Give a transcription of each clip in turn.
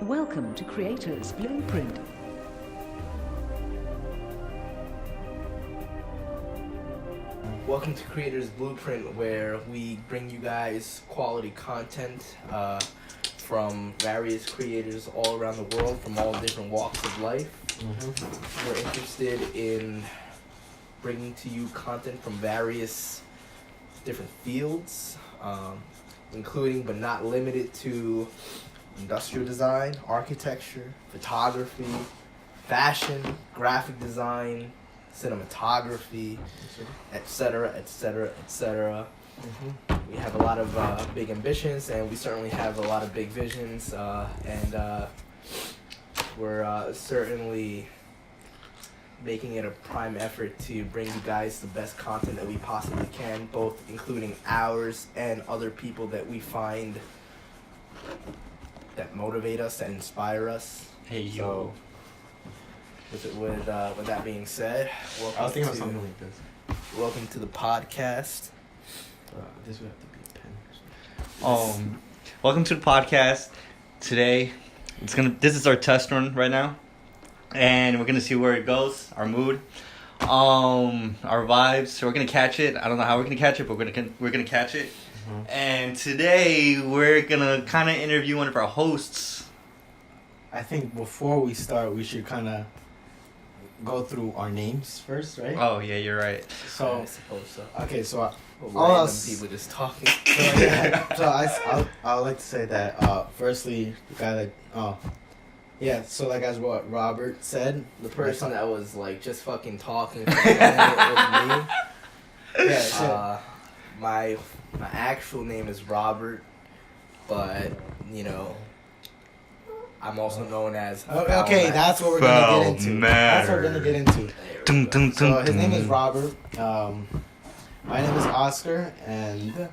Welcome to Creators Blueprint. Welcome to Creators Blueprint, where we bring you guys quality content from various creators all around the world, from all different walks of life. We're interested in bringing to you content from various different fields, including but not limited to industrial design, architecture, photography, fashion, graphic design, cinematography, etc., etc., etc. We have a lot of big ambitions, and we certainly have a lot of big visions, and we're certainly making it a prime effort to bring you guys the best content that we possibly can, both including ours and other people that we find that motivate us, that inspire us. Hey, yo. With that being said, I was thinking about something like this. Welcome to the podcast. This would have to be a pen. Welcome to the podcast. Today, this is our test run right now, and we're gonna see where it goes. Our mood, our vibes. So we're gonna catch it. I don't know how we're gonna catch it, but we're gonna catch it. And today we're gonna kind of interview one of our hosts. I think before we start, we should kind of go through our names first, right? Oh yeah, you're right. I suppose so. Okay, so Random people just talking. I would like to say that firstly, the guy that so like as what Robert said, The person that was like just fucking talking for a minute was me. yeah, so, My actual name is Robert, but you know, I'm also known as. okay, that's what we're gonna get into. That's what we're gonna get into. So his name is Robert. My name is Oscar, and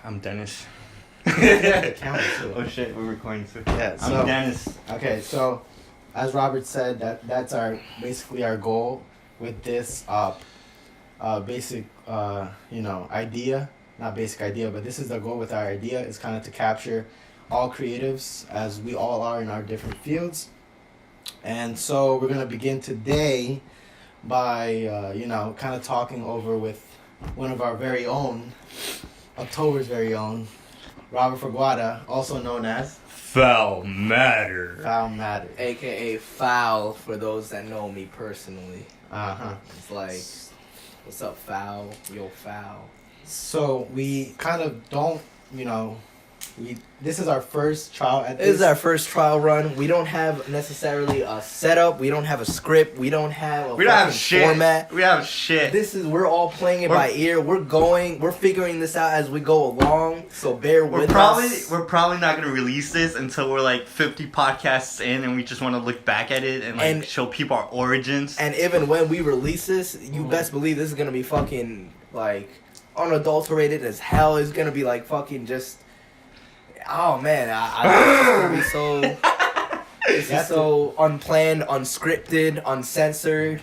I'm Dennis. count too. Oh shit, we're recording too. Yeah, I'm so Dennis. okay, so as Robert said, that's basically our goal with this basic idea, not basic idea, but this is the goal with our idea, is kind of to capture all creatives as we all are in our different fields. And so we're going to begin today by kind of talking over with one of our very own, October's very own, Robert Faguada, also known as Foul Matter. Foul Matter, AKA Foul for those that know me personally. uh-huh. It's like, what's up, Foul? Yo, Foul. So we kind of don't, this is our first trial at This is our first trial run. We don't have necessarily a setup. We don't have a script. We don't have a format. We have shit. We're all playing it by ear. We're figuring this out as we go along. So bear with us. We're probably not gonna release this until we're like 50 podcasts in, and we just want to look back at it and show people our origins. And even when we release this, you best believe this is gonna be fucking like unadulterated as hell. It's gonna be like fucking just. Oh man, I it's gonna be so. This is so unplanned, unscripted, uncensored.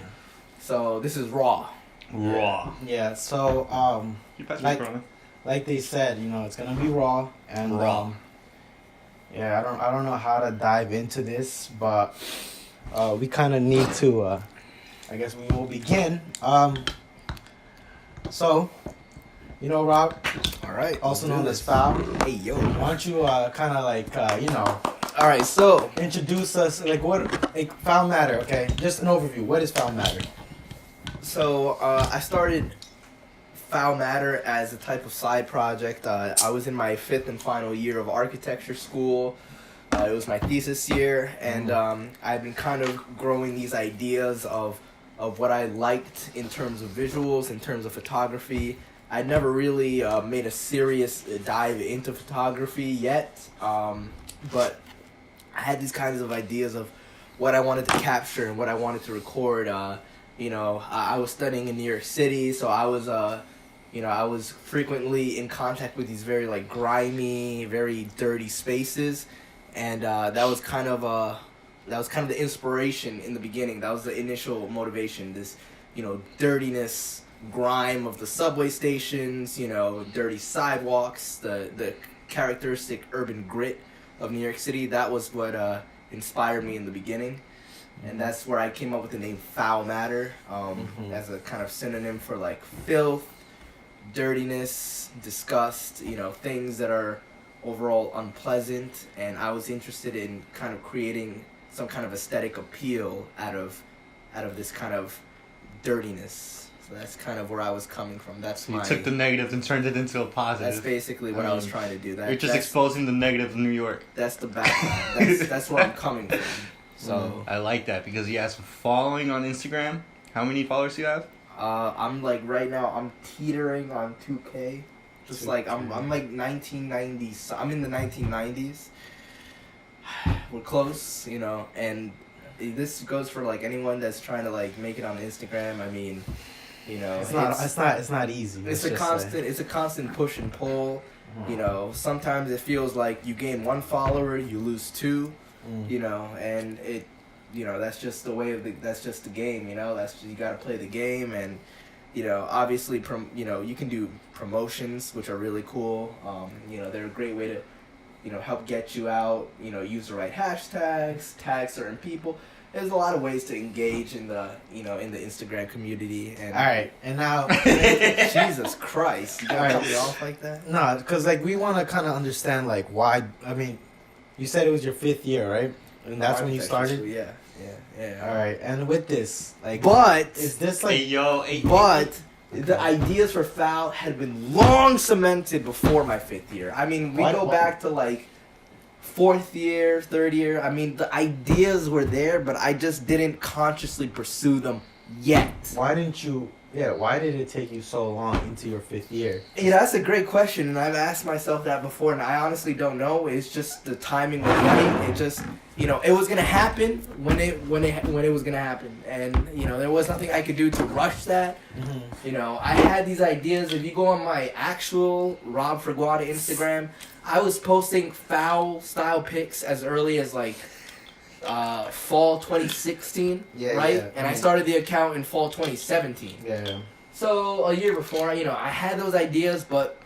So this is raw. Raw. Yeah, so like they said, it's gonna be raw, and Raw. I don't know how to dive into this, but we kind of need to. I guess we will begin. So, Rob, All right. also known as Foul. Hey yo. Why don't you kind of like All right. So introduce us, Foul Matter? Okay, just an overview. What is Foul Matter? So I started Foul Matter as a type of side project. I was in my 5th and final year of architecture school. It was my thesis year, and I've been kind of growing these ideas of what I liked in terms of visuals, in terms of photography. I never really made a serious dive into photography yet, but I had these kinds of ideas of what I wanted to capture and what I wanted to record. I was studying in New York City, so I was frequently in contact with these very like grimy, very dirty spaces, and that was kind of the inspiration in the beginning. That was the initial motivation. This, dirtiness, grime of the subway stations, dirty sidewalks, the characteristic urban grit of New York City. That was what inspired me in the beginning. And that's where I came up with the name Foul Matter as a kind of synonym for like filth, dirtiness, disgust, things that are overall unpleasant. And I was interested in kind of creating some kind of aesthetic appeal out of this kind of dirtiness. So that's kind of where I was coming from. That's You took the negatives and turned it into a positive. That's basically what I was trying to do. You're just exposing the negatives of New York. That's the background. that's where I'm coming from. So I like that because he has following on Instagram. How many followers do you have? I'm like right now I'm teetering on 2K. Just like I'm like 1990s. I'm in the 1990s. We're close, and this goes for like anyone that's trying to like make it on Instagram. I mean, It's not easy. It's a constant push and pull. Sometimes it feels like you gain one follower, you lose two. And it, that's just the way that's just the game. You got to play the game, and obviously, you can do promotions, which are really cool. They're a great way to, help get you out. Use the right hashtags, tag certain people. There's a lot of ways to engage in the Instagram community. And all right, and now Jesus Christ, you gotta cut me off like that? No, because like we want to kind of understand like why. I mean, you said it was your 5th year, right? And that's when you started. Yeah. All right, and with this, like, but is this like? But the ideas for Foul had been long cemented before my 5th year. I mean, we go back to like 4th year, 3rd year. I mean, the ideas were there, but I just didn't consciously pursue them yet. Why didn't you? Yeah, why did it take you so long into your 5th year? Yeah, that's a great question, and I've asked myself that before, and I honestly don't know. It's just the timing was right. It just, it was gonna happen when it was gonna happen, and there was nothing I could do to rush that. I had these ideas. If you go on my actual Rob Freguada Instagram, I was posting foul style pics as early as like fall 2016, right? Yeah. And I started the account in fall 2017. Yeah. So a year before, I had those ideas, but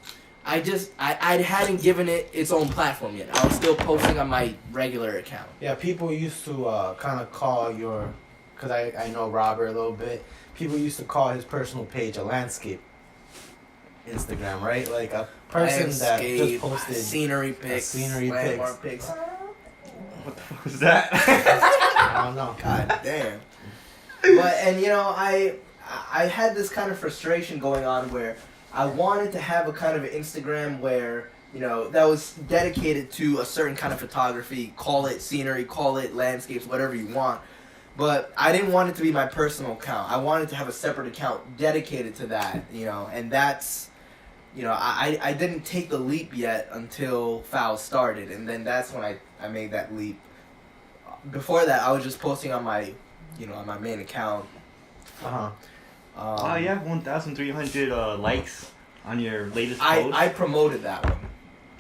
I hadn't given it its own platform yet. I was still posting on my regular account. Yeah, people used to kind of call because I know Robert a little bit. People used to call his personal page a landscape Instagram, right? Like a person that just posted scenery pics, landmark pics. What the fuck was that? I don't know. God damn. But I had this kind of frustration going on where I wanted to have a kind of Instagram where that was dedicated to a certain kind of photography. Call it scenery, call it landscapes, whatever you want. But I didn't want it to be my personal account. I wanted to have a separate account dedicated to that. And that's. I didn't take the leap yet until Foul started, and then that's when I made that leap. Before that, I was just posting on my, on my main account. You have 1,300 likes on your latest post. I promoted that one.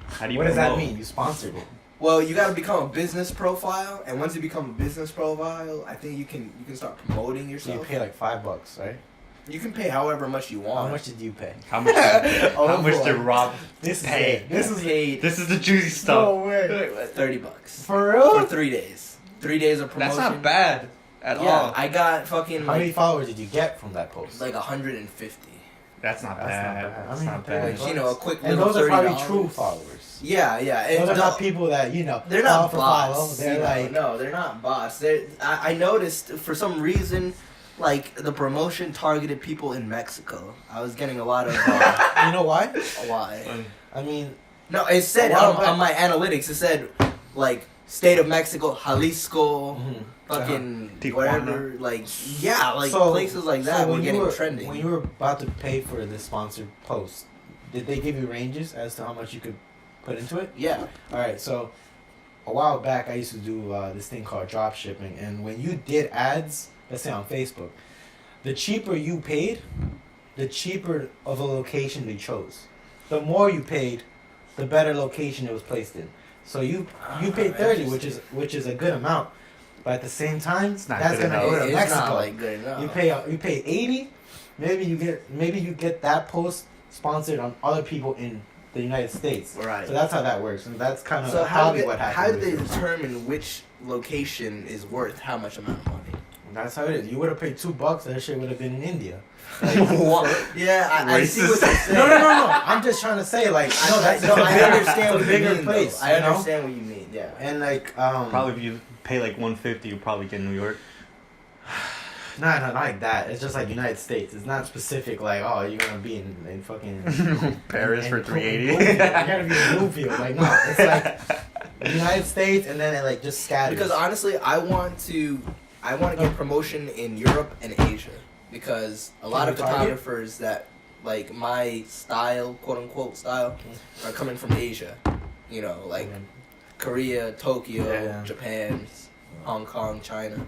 How do you What does promote? that mean? You sponsored it. Well, you got to become a business profile, and once you become a business profile, I think you can start promoting So yourself. you pay like $5, right? You can pay however much you want. How much did you pay? How much? How much did Rob pay? This is paid. This is the juicy stuff. way. $30 For real? for 3 days. 3 days of promotion. That's not bad at Yeah, all. I got fucking How many followers did you get from that post? like 150. That's not That's bad. not bad. That's I mean, not pretty bad. Like, a quick And little those are probably $30. true followers. Yeah. Those are not people that They're not follow bots. They're like no, they're not bots. I noticed for some reason, like the promotion targeted people in Mexico. I was getting a lot of. you know why? Why? I mean, No, it said A while on my analytics. It said like state of Mexico, Jalisco, fucking Tijuana. wherever. Like so- places like that were when you getting trending. When you were about to pay for this sponsored post, did they give you ranges as to how much you could put into it? Yeah. All right, so a while back I used to do this thing called drop shipping, and when you did ads, let's say on Facebook, the cheaper you paid, the cheaper of a location they chose. The more you paid, the better location it was placed in. So you paid 30, which is a good amount, but at the same time, It's not that's good gonna enough. go to It's Mexico. not like good enough. You pay 80, maybe you get that post sponsored on other people in the United States. Right. So that's how that works, and that's kind of So how probably do what they, happened. how do they with it. determine which location is worth how much amount of money? That's how it is. You would have paid $2, that shit would have been in India. Yeah, I see what you're saying. No. I'm just trying to say, like, no, that's I understand what a you bigger mean, place. though. I you know? understand what you mean. Yeah. And like, Probably if you pay like $150, you probably get New York. nah, not like that. It's just like United States. It's not specific. Like, oh, you're gonna be in fucking Paris for $380. You're gonna be in Bloomfield. Like, no, it's like the United States, and then it like just scatters. Because honestly, I want to get promotion in Europe and Asia because a lot of photographers that like my style, quote unquote style, are coming from Asia. You know, like Korea, Tokyo, Japan, Hong Kong, China.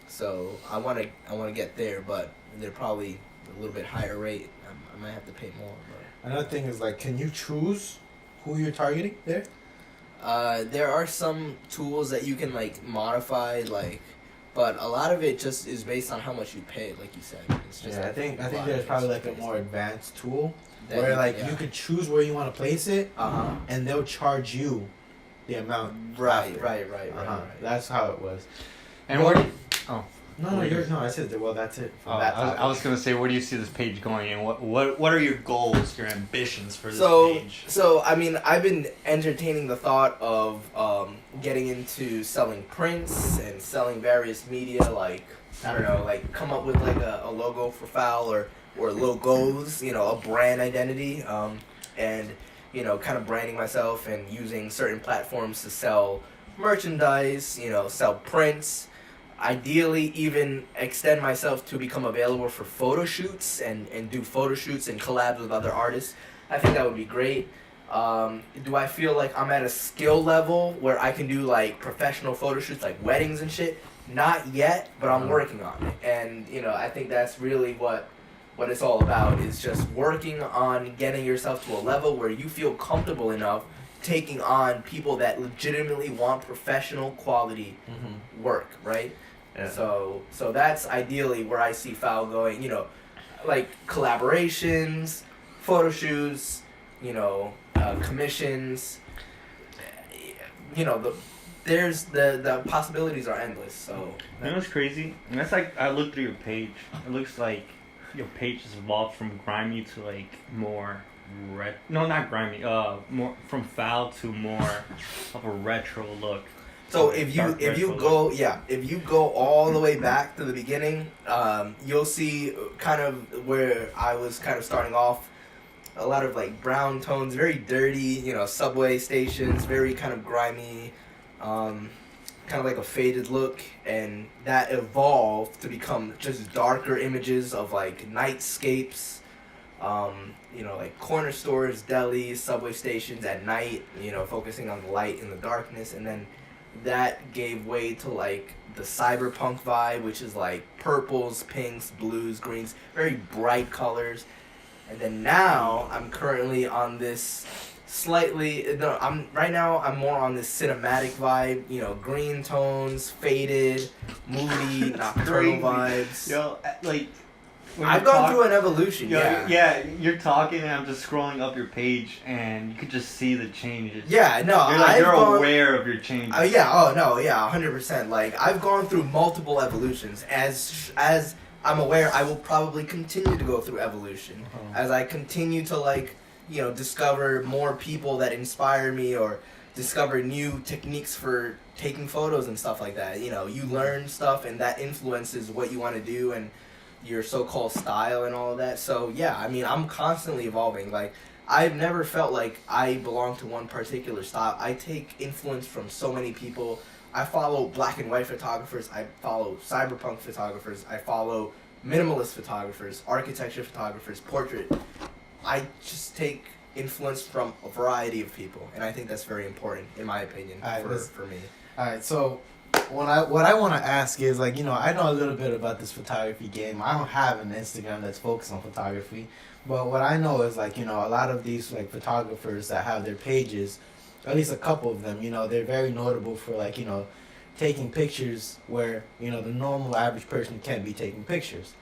So I want to get there, but they're probably a little bit higher rate. I might have to pay more. But. Another thing is like, can you choose who you're targeting there? There are some tools that you can like modify, like, but a lot of it just is based on how much you pay, like you said. It's just I think there's probably like a more advanced tool that where like yeah. you could choose where you want to place it, Uh-huh. and they'll charge you the amount. Right. That's how it was. And where do you, oh. No, I said well. That's it. From Oh, that I was gonna say, where do you see this page going, and what are your goals, your ambitions for this So, page? I mean, I've been entertaining the thought of getting into selling prints and selling various media, like, I don't know, like come up with like a logo for Foul or logos, you know, a brand identity, and, you know, kind of branding myself and using certain platforms to sell merchandise, you know, sell prints. Ideally, even extend myself to become available for photo shoots and do photo shoots and collabs with other artists. I think that would be great. Do I feel like I'm at a skill level where I can do like professional photo shoots, like weddings and shit? Not yet, but I'm working on it. And, you know, I think that's really what it's all about, is just working on getting yourself to a level where you feel comfortable enough taking on people that legitimately want professional quality work, right? Yeah. So that's ideally where I see Foul going, you know, like collaborations, photo shoots, you know, commissions, you know, the possibilities are endless. So You know what's crazy? And that's like, I looked through your page. It looks like your page has evolved from grimy to like more no, not grimy. More from foul to more of a retro look. So if you go all the way back to the beginning, you'll see kind of where I was kind of starting off. A lot of like brown tones, very dirty, you know, subway stations, very kind of grimy, kind of like a faded look, and that evolved to become just darker images of like nightscapes, you know, like corner stores, delis, subway stations at night, you know, focusing on the light and the darkness, and then that gave way to like the cyberpunk vibe, which is like purples, pinks, blues, greens, very bright colors. And then now I'm currently on this I'm more on this cinematic vibe, you know, green tones, faded, moody, nocturnal vibes. Yo, like I've gone through an evolution. Yo, yeah, you're talking and I'm just scrolling up your page and you could just see the changes. Yeah, no, you're aware of your changes. 100%. Like I've gone through multiple evolutions. As I'm aware, I will probably continue to go through evolution as I continue to like, you know, discover more people that inspire me or discover new techniques for taking photos and stuff like that. You know, you learn stuff and that influences what you want to do and your so-called style and all of that. So yeah, I mean, I'm constantly evolving. Like I've never felt like I belong to one particular style. I take influence from so many people. I follow black and white photographers. I follow cyberpunk photographers. I follow minimalist photographers, architecture photographers, portrait. I just take influence from a variety of people, and I think that's very important, in my opinion, for me. All right, so what I want to ask is, like, you know, I know a little bit about this photography game. I don't have an Instagram that's focused on photography, but what I know is, like, you know, a lot of these like photographers that have their pages, at least a couple of them, you know, they're very notable for, like, you know, taking pictures where, you know, the normal average person can't be taking pictures.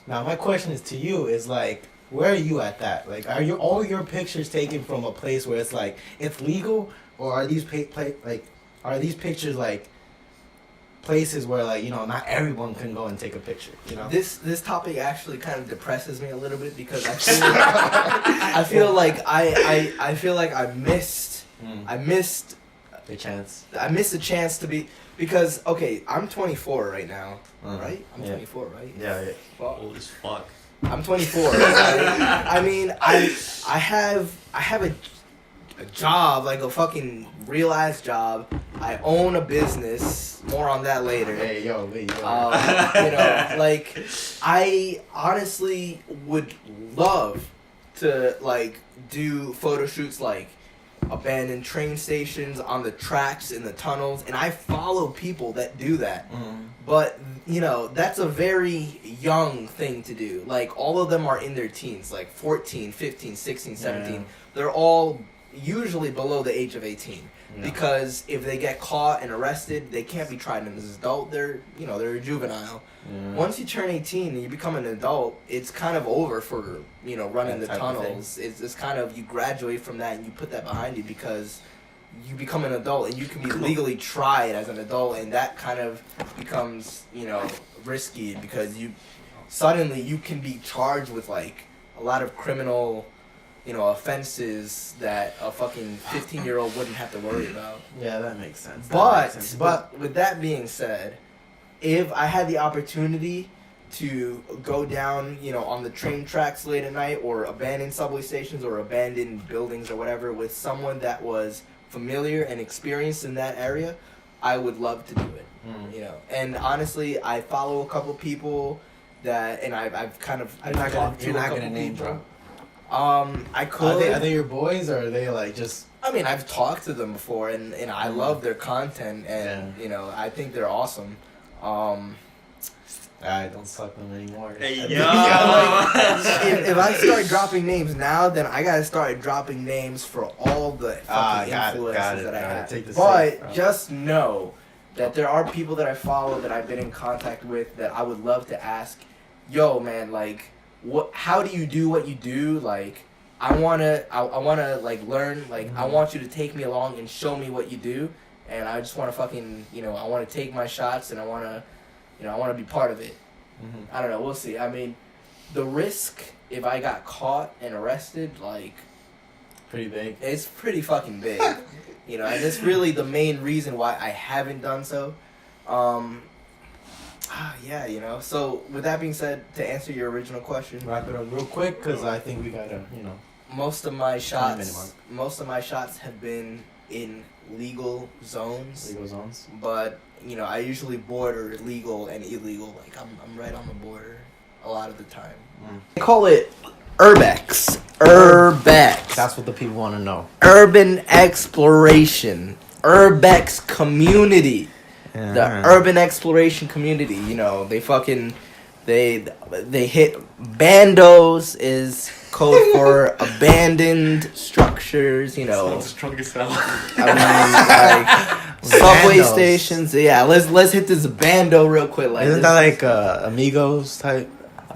Now, my question is to you is, like, where are you at that? Like, are you all your pictures taken from a place where it's like it's legal, or are these are these pictures like places where like not everyone can go and take a picture? This topic actually kind of depresses me a little bit because I feel like I missed the chance. I missed the chance to be, because okay, I'm 24 right now, right? I'm 24, right? Yeah. Well, Old as fuck. I'm 24. I mean, I have a job, like a fucking realized job. I own a business. More on that later. Hey, yo. Like, I honestly would love to like do photo shoots like abandoned train stations, on the tracks, in the tunnels, and I follow people that do that. But that's a very young thing to do. Like, all of them are in their teens, like 14, 15, 16, 17. Yeah. They're all usually below the age of 18. Yeah. Because if they get caught and arrested, they can't be tried as an adult. They're a juvenile. Yeah. Once you turn 18 and you become an adult, it's kind of over for running the That type of tunnels. It's kind of, you graduate from that and you put that behind you because you become an adult and you can be legally tried as an adult, and that kind of becomes risky because suddenly you can be charged with like a lot of criminal offenses that a fucking 15-year-old wouldn't have to worry about. Yeah, that makes sense. But with that being said, if I had the opportunity to go down, on the train tracks late at night, or abandoned subway stations, or abandoned buildings or whatever, with someone that was familiar and experienced in that area, I would love to do it. And honestly, I follow a couple people and I've kind of you're not gonna name people. drop. I could. Are they your boys, or are they like just? I mean, I've talked to them before, and I love their content, and I think they're awesome. I don't suck them anymore. Hey, yo. If I start dropping names now, then I gotta start dropping names for all the fucking influences that I have. But just know that there are people that I follow that I've been in contact with that I would love to ask, yo, man, like, how do you do what you do? Like, I wanna like learn. Like, I want you to take me along and show me what you do, and I just wanna fucking I wanna take my shots, and I wanna be part of it. I don't know. We'll see. I mean, the risk if I got caught and arrested, like, pretty big. It's pretty fucking big. And it's really the main reason why I haven't done so. So with that being said, to answer your original question, wrap it up real quick because I think we gotta, most of my shots have been in legal zones. But I usually border legal and illegal. Like, I'm right on the border a lot of the time. They call it urbex. That's what the people want to know. Urban exploration. Urbex community. Yeah. The urban exploration community. They fucking they hit bandos is code for abandoned structures. Sounds strong as hell. I mean, like subway stations. Yeah, let's hit this bando real quick. Like, isn't that like Amigos type?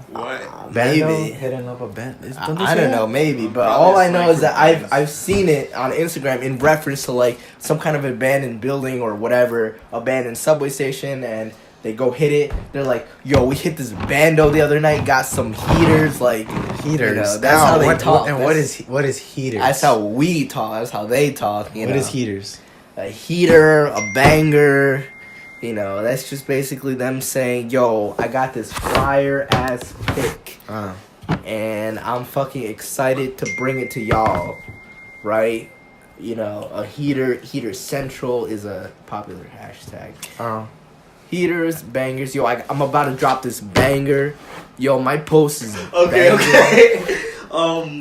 What? Maybe hitting up a band. I don't know, maybe, but all I know is that I've seen it on Instagram in reference to like some kind of abandoned building or whatever, abandoned subway station, and they go hit it. They're like, "Yo, we hit this bando the other night. Got some heaters, like heaters." That's how they talk. And what is heaters? That's how we talk. That's how they talk. What is heaters? A heater, a banger. That's just basically them saying, "Yo, I got this fire ass pick, and I'm fucking excited to bring it to y'all." Right? A heater central is a popular hashtag. Heaters, bangers. Yo, I'm about to drop this banger. Yo, my post is okay.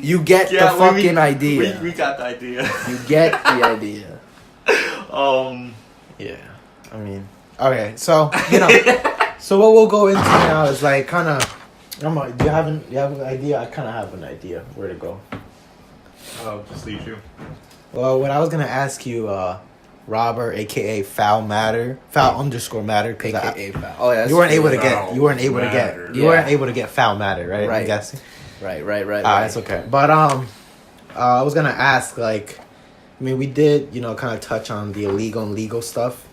You get the fucking idea. We got the idea. You get the idea. Yeah. I mean, okay. So so what we'll go into now is like kind of. Do you have an idea? I kind of have an idea where to go. Oh, just leave you. Well, what I was gonna ask you, Robert, aka Foul Matter, Foul_Matter, AKA Foul. Oh yeah. You weren't able to get Foul Matter, right? Right. I'm guessing. Right. It's okay. But I was gonna ask, like, I mean, we did, kind of touch on the illegal and legal stuff,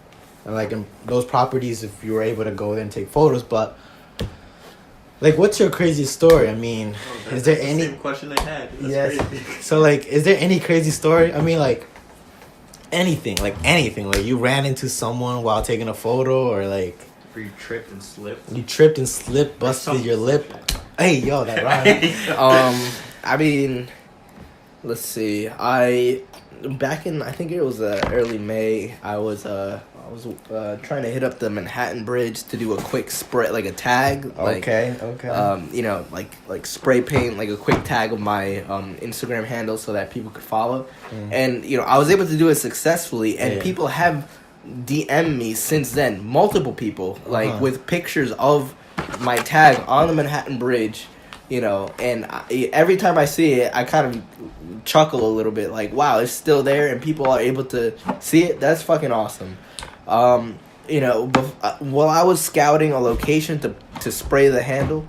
and like in those properties, if you were able to go there and take photos, but like, what's your craziest story? I mean, is there any same question I had? That's yes? crazy. So like, is there any crazy story? I mean, like anything, like you ran into someone while taking a photo, or like Where you tripped and slipped. busted your lip. Hey, yo, that rhyme. I mean, let's see. Back in, I think it was early May, I was trying to hit up the Manhattan Bridge to do a quick spray, like a tag. Okay. Like spray paint, like a quick tag of my Instagram handle so that people could follow. And, I was able to do it successfully, and people have DM'd me since then, multiple people, like with pictures of my tag on the Manhattan Bridge. And every time I see it, I kind of chuckle a little bit, like, wow, it's still there and people are able to see it. That's fucking awesome. While I was scouting a location to spray the handle,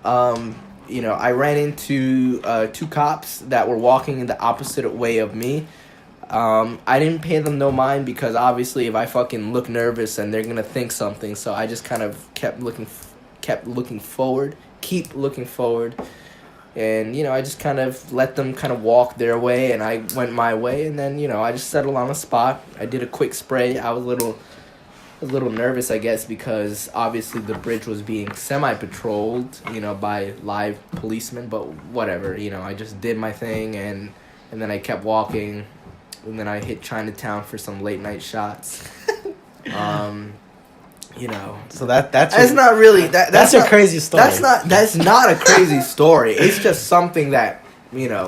I ran into 2 cops that were walking in the opposite way of me. I didn't pay them no mind because obviously if I fucking look nervous and they're gonna think something, so I just kind of keep looking forward, and I just kind of let them kind of walk their way, and I went my way, and then I just settled on a spot. I did a quick spray. I was a little nervous, I guess, because obviously the bridge was being semi-patrolled, by live policemen, but whatever, I just did my thing, and then I kept walking, and then I hit Chinatown for some late night shots. So that's not really that's your not, crazy story. That's not a crazy story. It's just something that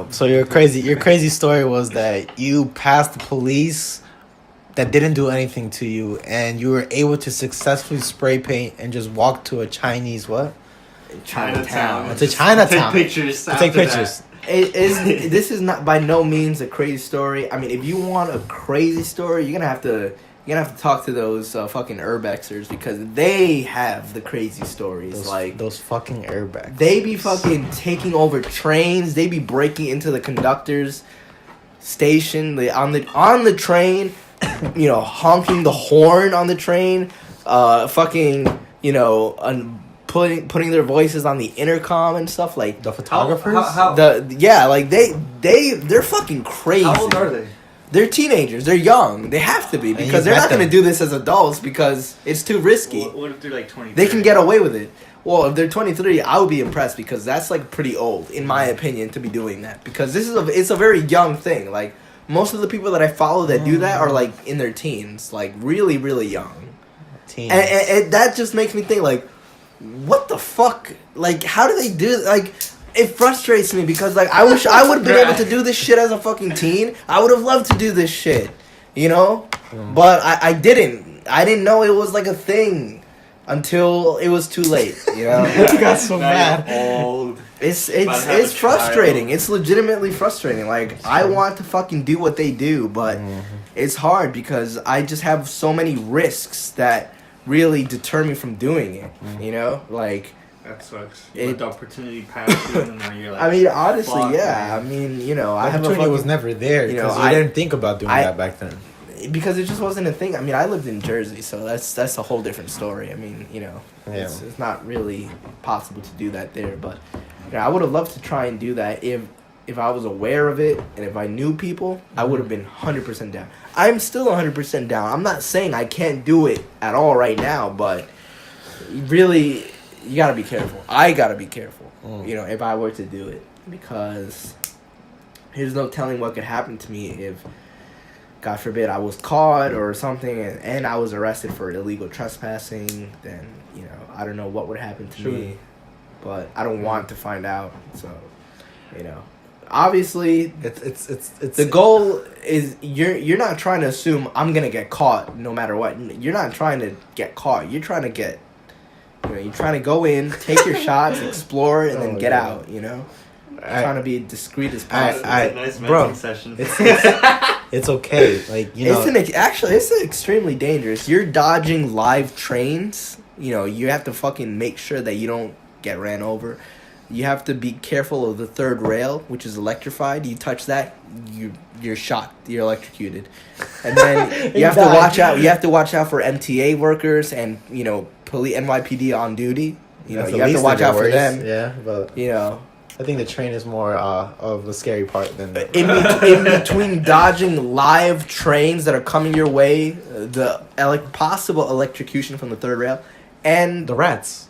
So your crazy story was that you passed the police that didn't do anything to you, and you were able to successfully spray paint and just walk to a Chinese what? Chinatown. It's a Chinatown. Take pictures. This is not by no means a crazy story. I mean, if you want a crazy story, you're gonna have to talk to those fucking urbexers, because they have the crazy stories. Those fucking urbexers. They be fucking taking over trains. They be breaking into the conductor's station. On the train, honking the horn on the train. Putting their voices on the intercom and stuff, like the photographers. They're fucking crazy. How old are they? They're teenagers. They're young. They have to be, because they're not going to do this as adults because it's too risky. What if they're like 23? They can get away with it. Well, if they're 23, I would be impressed, because that's like pretty old, in my opinion, to be doing that. Because it's a very young thing. Like, most of the people that I follow that do that are like in their teens, like really, really young. Teens. And that just makes me think, like, what the fuck? Like, how do they do? Like, it frustrates me, because like I wish I would have been able to do this shit as a fucking teen. I would have loved to do this shit, but I didn't. I didn't know it was like a thing until it was too late. You got so mad. Old. It's frustrating. It's legitimately frustrating. Like, I want to fucking do what they do, but it's hard because I just have so many risks that really deter me from doing it. Like. That sucks. You let the opportunity pass you, and now you're like. I mean, honestly, yeah. Man. I mean, the opportunity was never there because I didn't think about doing that back then. Because it just wasn't a thing. I mean, I lived in Jersey, so that's a whole different story. I mean, it's not really possible to do that there. But I would have loved to try and do that if I was aware of it and if I knew people. I would have been 100% down. I'm still 100% down. I'm not saying I can't do it at all right now, but really. You gotta be careful. I gotta be careful, if I were to do it. Because there's no telling what could happen to me if, God forbid, I was caught or something and I was arrested for illegal trespassing. Then, I don't know what would happen to me. But I don't want to find out. So, obviously, it's the goal is you're not trying to assume I'm gonna get caught no matter what. You're not trying to get caught. You're trying to get. You're trying to go in, take your shots, explore, and then get out. Trying to be discreet as possible. Nice bro, session. It's okay. Like it's extremely dangerous. You're dodging live trains. You have to fucking make sure that you don't get ran over. You have to be careful of the third rail, which is electrified. You touch that, you're shot. You're electrocuted. And then you have to watch out. You have to watch out for MTA workers and police NYPD on duty. You have to watch out for them. Yeah, but I think the train is more of the scary part than in between dodging live trains that are coming your way, the possible electrocution from the third rail, and the rats.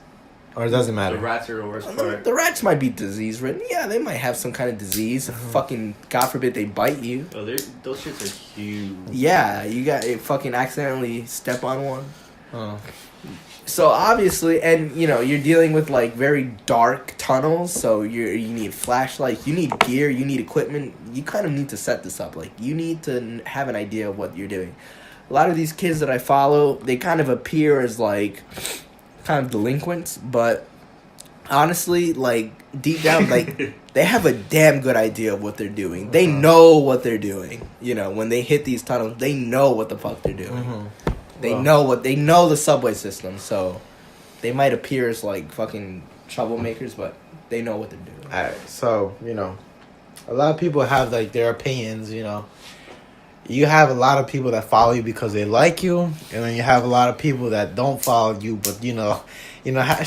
Or it doesn't matter. The rats are the worst part. The rats might be disease ridden. Yeah, they might have some kind of disease. Fucking God forbid they bite you. Oh, those shits are huge. Yeah, you got fucking accidentally step on one. Oh. So obviously, and you're dealing with like very dark tunnels. So you need flashlights, you need gear, you need equipment. You kind of need to set this up. Like you need to have an idea of what you're doing. A lot of these kids that I follow, they kind of appear as like kind of delinquents, but honestly, like deep down, like they have a damn good idea of what they're doing. They know what they're doing. When they hit these tunnels, they know what the fuck they're doing. They know the subway system, so they might appear as like fucking troublemakers, but they know what they're doing. Alright, so a lot of people have like their opinions. You have a lot of people that follow you because they like you, and then you have a lot of people that don't follow you, but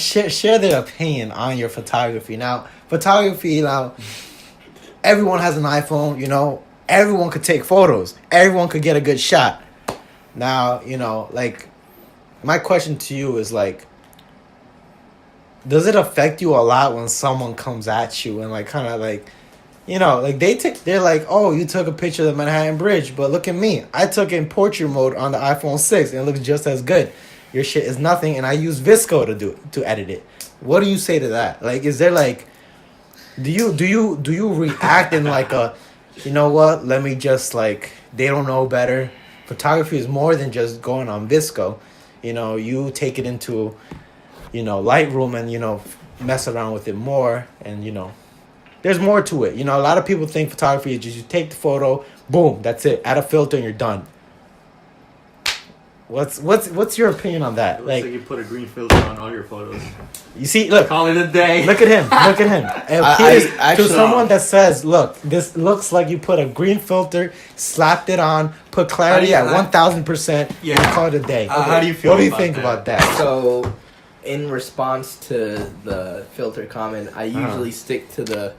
share their opinion on your photography. Now, everyone has an iPhone. Everyone could take photos. Everyone could get a good shot. Now, like, my question to you is like, does it affect you a lot when someone comes at you and like kind of like, like they're like, oh, you took a picture of the Manhattan Bridge, but look at me. I took it in portrait mode on the iPhone 6 and it looks just as good. Your shit is nothing, and I use Visco to edit it. What do you say to that? Like, is there like, do you react in like a, let me just like, they don't know better. Photography is more than just going on Visco. You take it into, Lightroom and mess around with it more, and there's more to it. A lot of people think photography is just you take the photo, boom, that's it. Add a filter and you're done. What's your opinion on that? It looks like you put a green filter on all your photos. You see, look. Call it a day. Look at him. To someone that says, look, this looks like you put a green filter, slapped it on, put clarity at 1,000%, and call it a day. How do you feel? What do you think about that? So, in response to the filter comment, I usually stick to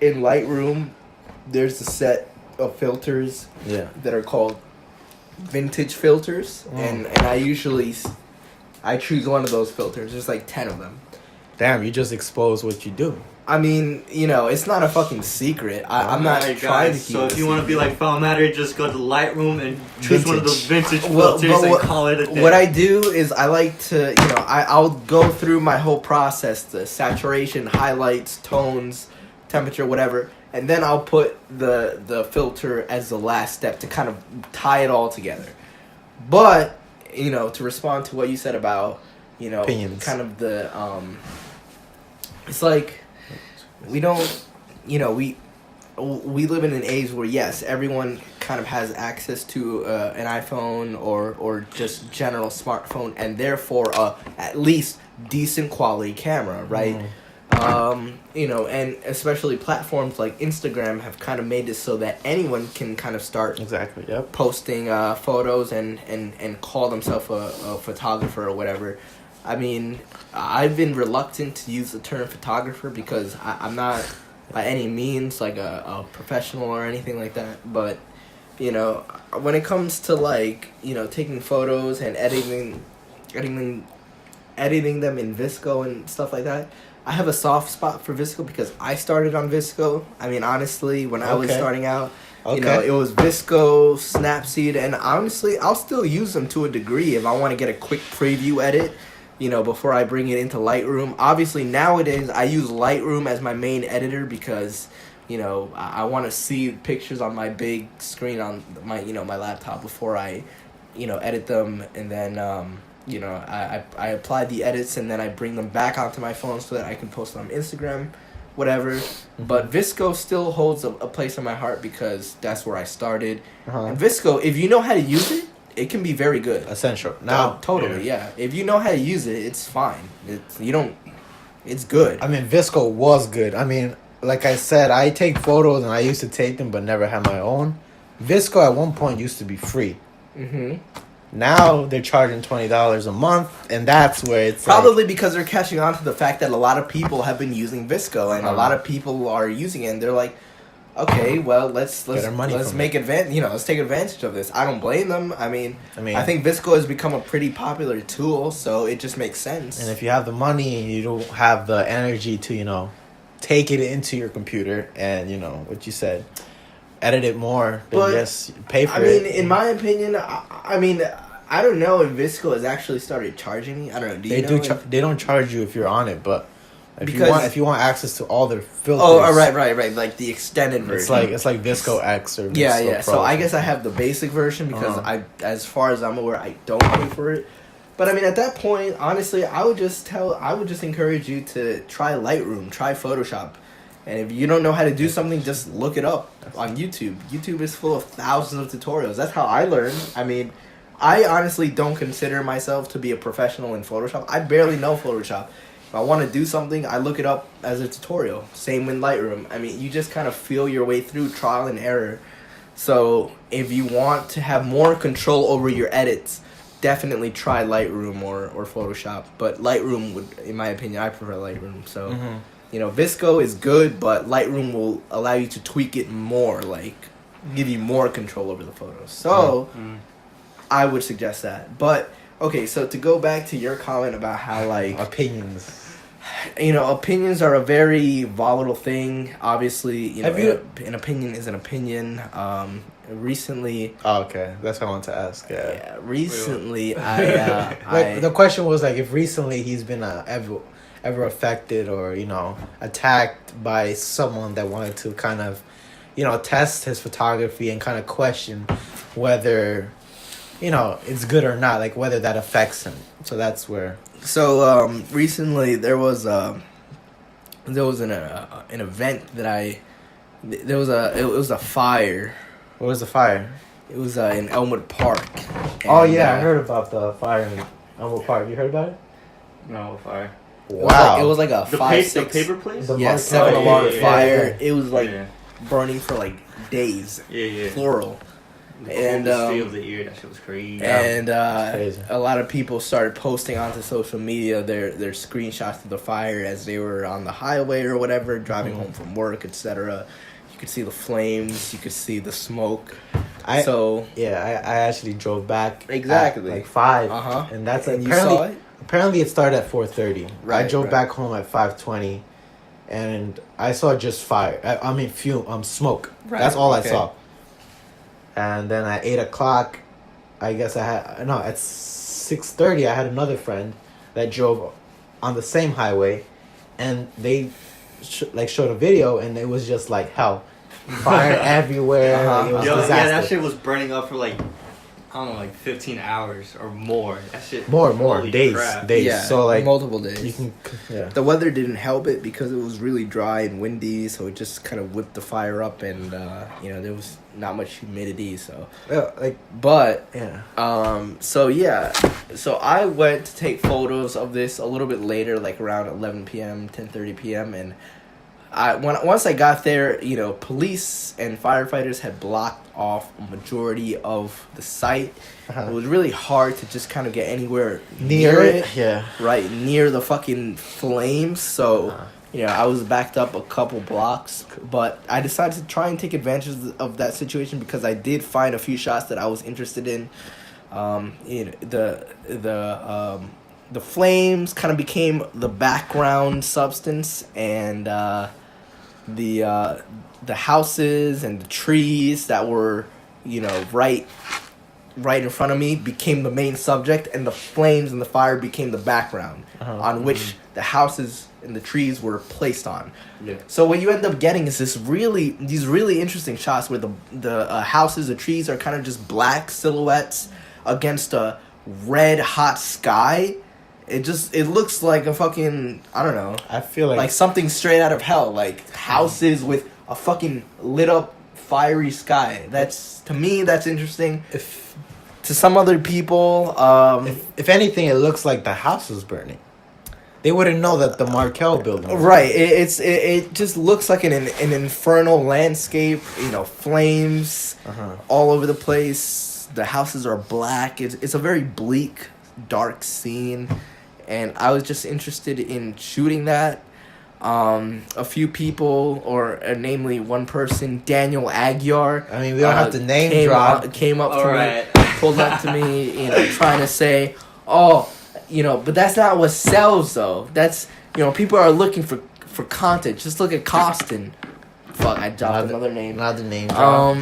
in Lightroom, there's a set of filters that are called vintage filters, and I choose one of those filters. There's like 10 of them. Damn, you just expose what you do. I mean, it's not a fucking secret. I'm not trying to keep So if you want to be like Foul Matter, just go to Lightroom and choose one of those vintage filters and call it a day. What I do is I like to, I'll go through my whole process, the saturation, highlights, tones, temperature, whatever, and then I'll put the filter as the last step to kind of tie it all together. But, to respond to what you said about, opinions. Kind of the, it's like, we don't, we live in an age where, yes, everyone kind of has access to an iPhone or just general smartphone, and therefore at least decent quality camera, right? And especially platforms like Instagram have kind of made this so that anyone can kind of start posting photos and call themselves a photographer or whatever. I mean, I've been reluctant to use the term photographer because I'm not by any means like a professional or anything like that. But, when it comes to like, taking photos and editing them in Visco and stuff like that, I have a soft spot for Visco because I started on Visco. I mean, honestly, when I was starting out, it was Visco, Snapseed, and honestly, I'll still use them to a degree if I want to get a quick preview edit, before I bring it into Lightroom. Obviously, nowadays, I use Lightroom as my main editor because, I want to see pictures on my big screen on my, my laptop before I, edit them, and then, I apply the edits and then I bring them back onto my phone so that I can post them on Instagram, whatever. Mm-hmm. But Visco still holds a place in my heart because that's where I started. And Visco, if you know how to use it, it can be very good. Essential. Now, totally, yeah. If you know how to use it, it's fine. It's It's good. I mean, Visco was good. I mean, like I said, I take photos and I used to take them, but never had my own. Visco at one point used to be free. Mm-hmm. Now they're charging $20 a month, and that's where it's probably because they're catching on to the fact that a lot of people have been using Visco, and a lot of people are using it. And they're like, okay, well, let's make let's take advantage of this. I don't blame them. I mean, I think Visco has become a pretty popular tool, so it just makes sense. And if you have the money and you don't have the energy to, take it into your computer and, what you said, edit it more than just pay for it. I mean, in my opinion, I don't know if Visco has actually started charging me. I don't know. They don't charge you if you're on it, but if you want access to all their filters. Oh, right, like the extended version. It's like Visco X or Visco yeah. Pro. So I guess I have the basic version because as far as I'm aware, I don't pay for it. But I mean, at that point, honestly, I would just encourage you to try Lightroom, try Photoshop. And if you don't know how to do something, just look it up on YouTube. YouTube is full of thousands of tutorials. That's how I learned. I mean, I honestly don't consider myself to be a professional in Photoshop. I barely know Photoshop. If I want to do something, I look it up as a tutorial. Same with Lightroom. I mean, you just kind of feel your way through trial and error. So if you want to have more control over your edits, definitely try Lightroom or Photoshop. But Lightroom would, in my opinion, I prefer Lightroom. So... Visco is good, but Lightroom will allow you to tweak it more, like give you more control over the photos. So, I would suggest that. But, okay, so to go back to your comment about how, like... Opinions. Opinions are a very volatile thing. Obviously, an opinion is an opinion. Recently... Oh, okay. That's what I wanted to ask, Yeah, recently, the question was, like, if recently he's been ever affected or attacked by someone that wanted to kind of test his photography and kind of question whether it's good or not, like whether that affects him. So that's where recently there was an event that it was a fire. What was the fire? It was in Elmwood Park. I heard about the fire in Elmwood Park. You heard about it? No, fire. Wow. It was like a the 5-6 paper place? 7 alarm fire. It was like burning for like days. Yeah. Plural. And of the year, that shit was crazy. And a lot of people started posting onto social media their screenshots of the fire as they were on the highway or whatever, driving home from work, etc. You could see the flames, you could see the smoke. I actually drove back exactly at like 5, and that's and you saw it? Apparently it started at 4:30. Right, I drove back home at 5:20, and I saw just fire. I mean smoke. Right. That's all I saw. And then at 8:00, I guess at 6:30 I had another friend that drove on the same highway, and they showed a video, and it was just like hell, fire everywhere. It was disaster. Yeah, that shit was burning up for like, I don't know, like 15 hours or more. That shit. More days. Yeah, so like multiple days. You can, The weather didn't help it because it was really dry and windy, so it just kind of whipped the fire up, and there was not much humidity. So so I went to take photos of this a little bit later, like around 11 p.m., 10:30 p.m. and once I got there, police and firefighters had blocked off a majority of the site. It was really hard to just kind of get anywhere near it. Yeah. Right, near the fucking flames. So, I was backed up a couple blocks. But I decided to try and take advantage of that situation because I did find a few shots that I was interested in. The flames kind of became the background substance, and the houses and the trees that were right in front of me became the main subject, and the flames and the fire became the background on which the houses and the trees were placed on. Yeah. So what you end up getting is these really interesting shots where the houses, the trees are kind of just black silhouettes against a red hot sky. It looks like a fucking, I don't know. I feel like something straight out of hell, like houses with a fucking lit up fiery sky. To me that's interesting. To some other people, if anything, it looks like the house is burning. they wouldn't know that the Markel building. Right. It just looks like an infernal landscape. You know, flames all over the place. The houses are black. It's a very bleak, dark scene, and I was just interested in shooting that. A few people, or namely one person, Daniel Aguiar. I mean, we don't have to name drop. Came up All to right. me, pulled up to me, you know, trying to say, oh, you know, but that's not what sells though. That's, you know, people are looking for content. Just look at Costin. Fuck, I dropped another name. Not the name drop.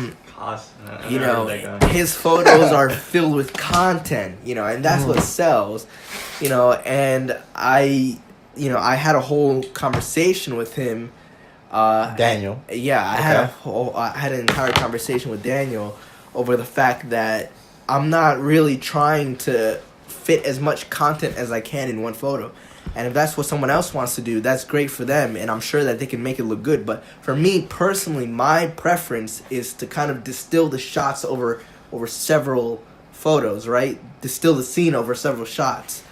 You know, his photos are filled with content, you know, and that's what sells, you know, and I had a whole conversation with him. Daniel. Yeah, I had an entire conversation with Daniel over the fact that I'm not really trying to fit as much content as I can in one photo. And if that's what someone else wants to do, that's great for them, and I'm sure that they can make it look good. But for me personally, my preference is to kind of distill the shots over several photos, right? Distill the scene over several shots.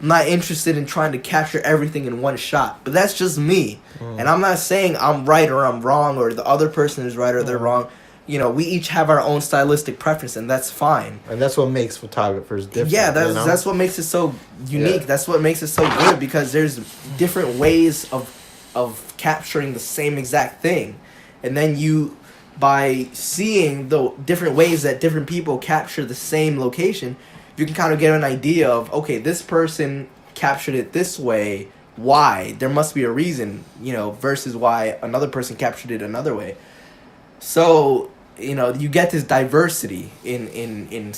I'm not interested in trying to capture everything in one shot, but that's just me. And I'm not saying I'm right or I'm wrong, or the other person is right or they're wrong. You know, we each have our own stylistic preference, and that's fine. And that's what makes photographers different. Yeah, that's what makes it so unique. Yeah. That's what makes it so good, because there's different ways of capturing the same exact thing. And then you, by seeing the different ways that different people capture the same location, you can kind of get an idea of, okay, this person captured it this way. Why? There must be a reason, you know, versus why another person captured it another way. So, you know, you get this diversity in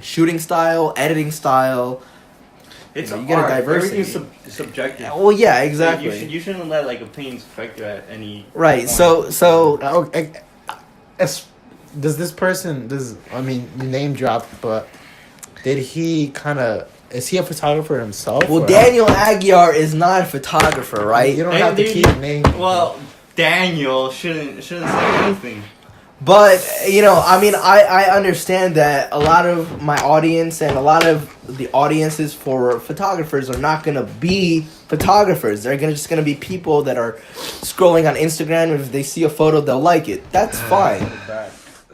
shooting style, editing style. It's you get a diversity. Everything's subjective. Well, yeah, exactly. Like, you shouldn't let like opinions affect you at any. Right. point. So. Does this person? I mean, you name dropped, but did he kind of? Is he a photographer himself? Well, Daniel Aguiar is not a photographer, right? You don't have to keep names. Well, Daniel shouldn't say anything. But, you know, I mean, I understand that a lot of my audience and a lot of the audiences for photographers are not going to be photographers. They're just going to be people that are scrolling on Instagram, and if they see a photo, they'll like it. That's fine.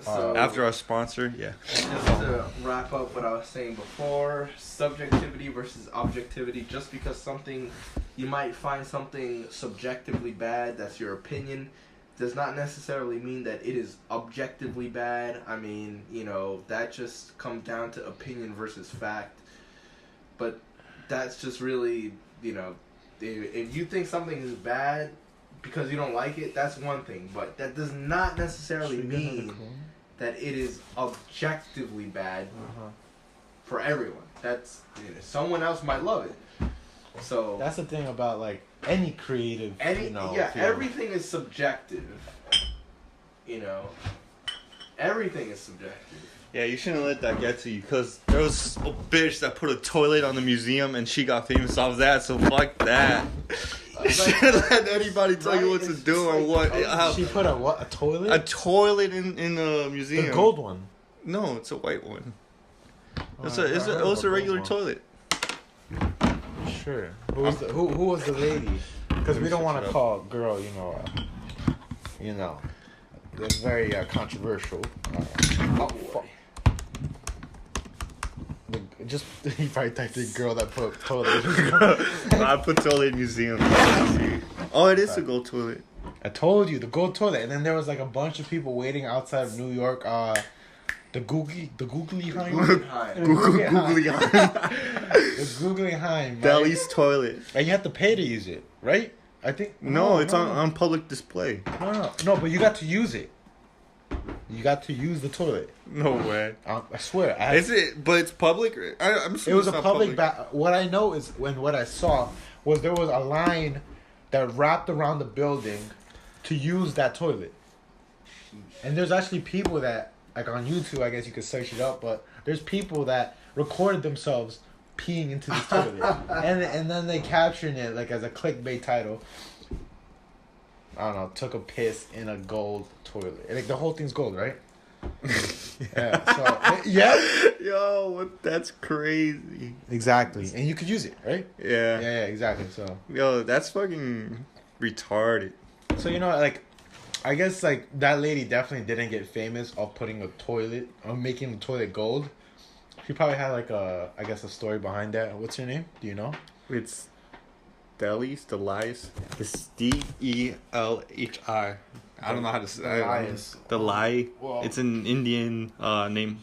So, after our sponsor, yeah. Just to wrap up what I was saying before, subjectivity versus objectivity. Just because you might find something subjectively bad, that's your opinion, does not necessarily mean that it is objectively bad. I mean, you know, that just comes down to opinion versus fact. But that's just really, you know, if you think something is bad because you don't like it, that's one thing. But that does not necessarily mean that it is objectively bad for everyone. That's, you know, someone else might love it. So that's the thing about like any creative, field. Everything is subjective. You know, everything is subjective. Yeah, you shouldn't let that get to you, because there was a bitch that put a toilet on the museum and she got famous off that, so fuck that. You shouldn't let anybody tell you what to do or what. How. She put a toilet? A toilet in a museum. The gold one? No, it's a white one. It was a regular toilet. Sure. Who was the lady? Because we don't want to call girl, you know, that's very controversial. Just he probably typed in girl that put toilet. I put toilet museum. Oh, it is a gold toilet. I told you, the gold toilet, and then there was like a bunch of people waiting outside of New York. The googly Heim. The googly Heim. Deli's toilet. And you have to pay to use it, right? I think. No, it's on public display. No, but you got to use it. You got to use the toilet. No way. I swear. Is it? But it's public. I'm it was a public. What I know is what I saw was there was a line that wrapped around the building to use that toilet. And there's actually people that, like on YouTube, I guess you could search it up, but there's people that recorded themselves peeing into the toilet, and then they captured it like as a clickbait title. I don't know. Took a piss in a gold toilet. Like the whole thing's gold, right? Yeah. So Yeah. Yo, that's crazy. Exactly, and you could use it, right? Yeah. Yeah, exactly. So, Yo, that's fucking retarded. so like, I guess like that lady definitely didn't get famous off putting a toilet or making the toilet gold. She probably had like I guess a story behind that. What's her name? Do you know? It's Delies. It's Delhi. I don't know how to say Delias. The lie. Well, It's an Indian name.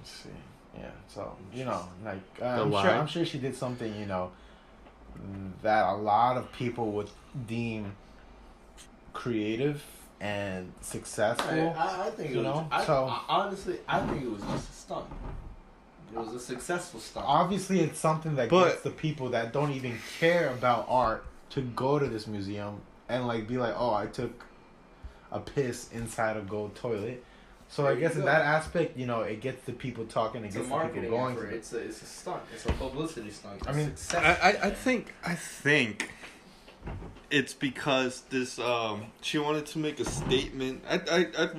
let's see. Yeah. So like lie. I'm sure she did something that a lot of people would deem creative and successful. I think it was. Honestly, I think it was just a stunt. It was a successful stunt. Obviously, it's something that gets the people that don't even care about art to go to this museum and like be like, oh, I took a piss inside a gold toilet. So I guess in that aspect, it gets the people talking. It gets the people going. Effort. It's a stunt. It's a publicity stunt. I mean, I think it's because this she wanted to make a statement. I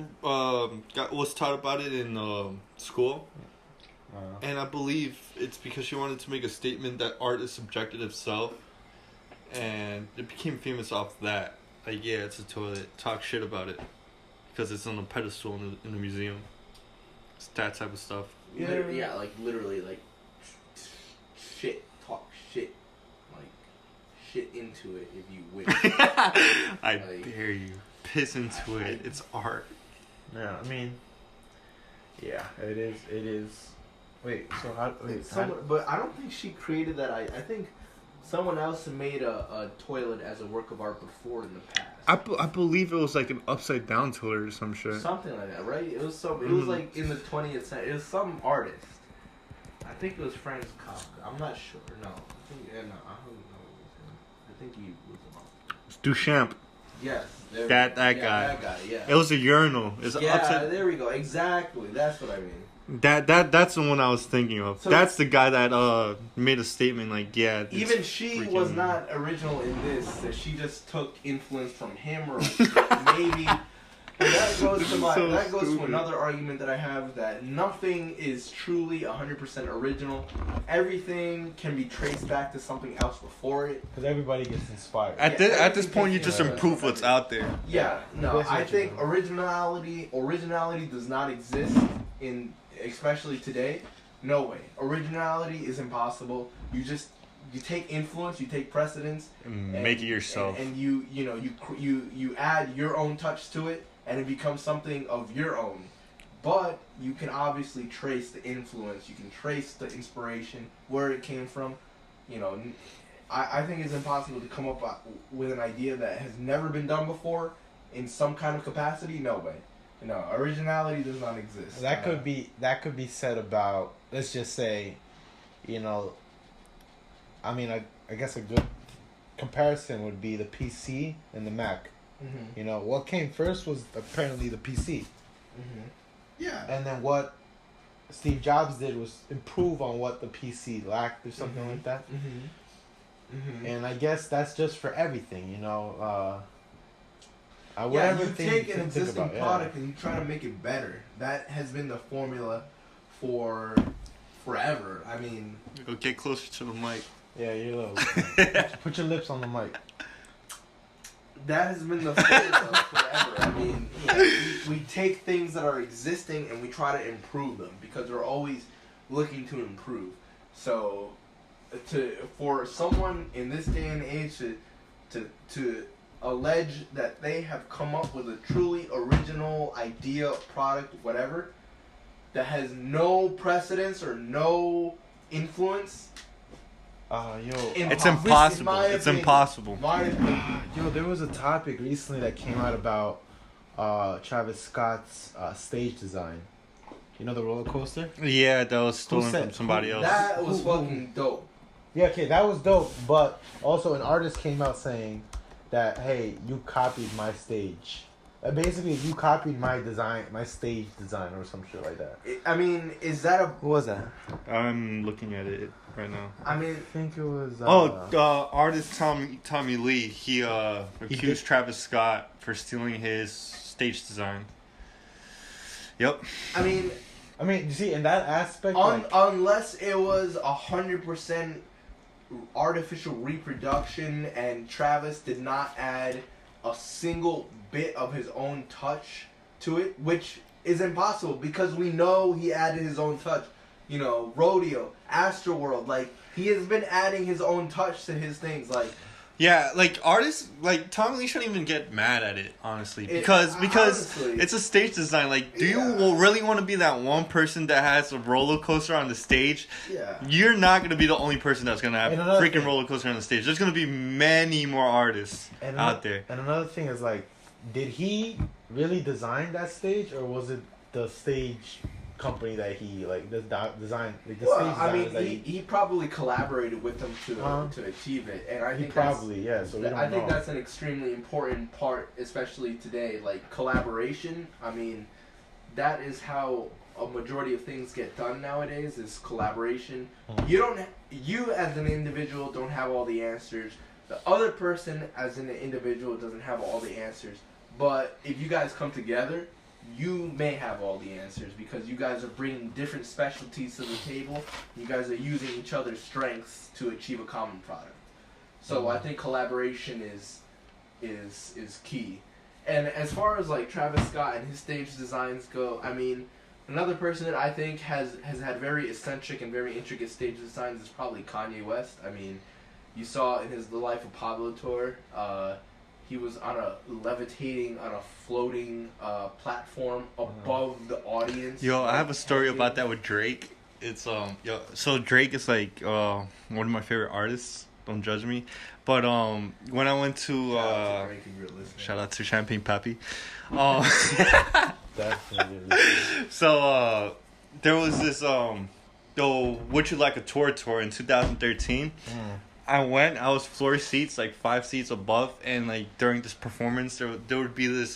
was taught about it in school. And I believe it's because she wanted to make a statement that art is subjective itself, and it became famous off that. Like, yeah, it's a toilet. Talk shit about it because it's on a pedestal in the museum. It's that type of stuff. Yeah, like literally, like shit. Talk shit. Like shit into it if you wish. I dare you. Piss into it. It's art. Yeah, I mean, yeah, it is. It is. Wait, so but I don't think she created that. I think someone else made a toilet as a work of art before in the past. I believe it was like an upside down toilet or some shit. Something like that, right? It was It was like in the 20th century. It was some artist. I think it was Franz Kafka. I'm not sure. No, I think I don't know. I think he was about. It's Duchamp. Yes. That guy. That guy. Yeah. It was a urinal. It's upside. There we go. Exactly. That's what I mean. That's the one I was thinking of. So that's the guy that made a statement like, yeah. Even she was not original in this. That she just took influence from him or maybe. And that goes to another argument that I have, that nothing is truly 100% original. Everything can be traced back to something else before it. Because everybody gets inspired. At this point, you just improve what's out there. Yeah, no, I think originality does not exist especially today. No way. Originality is impossible. You take influence, you take precedence, and make it yourself, and you add your own touch to it, and it becomes something of your own. But you can obviously trace the influence, you can trace the inspiration, where it came from. I think it's impossible to come up with an idea that has never been done before in some kind of capacity. No way. No, originality does not exist. That could be said about, let's just say, I mean, I guess a good comparison would be the PC and the Mac. Mm-hmm. What came first was apparently the PC. Mm-hmm. Yeah. And then what Steve Jobs did was improve on what the PC lacked or something mm-hmm. like that. Mm-hmm. Mm-hmm. And I guess that's just for everything, you take an existing product and you try to make it better. That has been the formula for forever. I mean, get closer to the mic. Yeah, you're low. Put your lips on the mic. That has been the formula forever. I mean, we take things that are existing and we try to improve them because we're always looking to improve. So, for someone in this day and age to allege that they have come up with a truly original idea, product, whatever, that has no precedence or no influence. It's impossible. It's impossible. Yo, there was a topic recently that came out about Travis Scott's stage design. You know the roller coaster? Yeah, that was stolen from somebody else. That was fucking dope. Yeah, okay, that was dope. But also an artist came out saying that, hey, you copied my stage. Basically, you copied my design, my stage design, or some shit like that. I mean, is that a... Who was that? I'm looking at it right now. I mean... I think it was... artist Tommy Lee. He accused Travis Scott for stealing his stage design. Yep. I mean, I mean, you see, in that aspect, Unless it was 100% artificial reproduction and Travis did not add a single bit of his own touch to it, which is impossible because we know he added his own touch. You know, Rodeo, Astroworld, like, he has been adding his own touch to his things, like... Yeah, like, artists, like, Tommy Lee shouldn't even get mad at it, honestly. Because honestly, it's a stage design. Like, do you really want to be that one person that has a roller coaster on the stage? Yeah. You're not going to be the only person that's going to have a freaking roller coaster on the stage. There's going to be many more artists out there. And another thing is, like, did he really design that stage, or was it the stage company that he, like, design, like, the stage I mean, that he probably collaborated with them to achieve it, and I think so we don't know. That's an extremely important part, especially today. Like, collaboration. I mean, that is how a majority of things get done nowadays. Is collaboration. You as an individual don't have all the answers. The other person as an individual doesn't have all the answers. But if you guys come together, you may have all the answers because you guys are bringing different specialties to the table. You guys are using each other's strengths to achieve a common product. So I think collaboration is key. And as far as like Travis Scott and his stage designs go, I mean, another person that I think has had very eccentric and very intricate stage designs is probably Kanye West. I mean, you saw in his The Life of Pablo tour, he was on a floating platform above the audience. Yo, I have a story about that with Drake. It's so Drake is like one of my favorite artists. Don't judge me, but when I went to shout out to Champagne Pappy, Definitely. So there was this Would You Like a Tour in 2013. I was floor seats, like 5 seats above, and like during this performance there would be this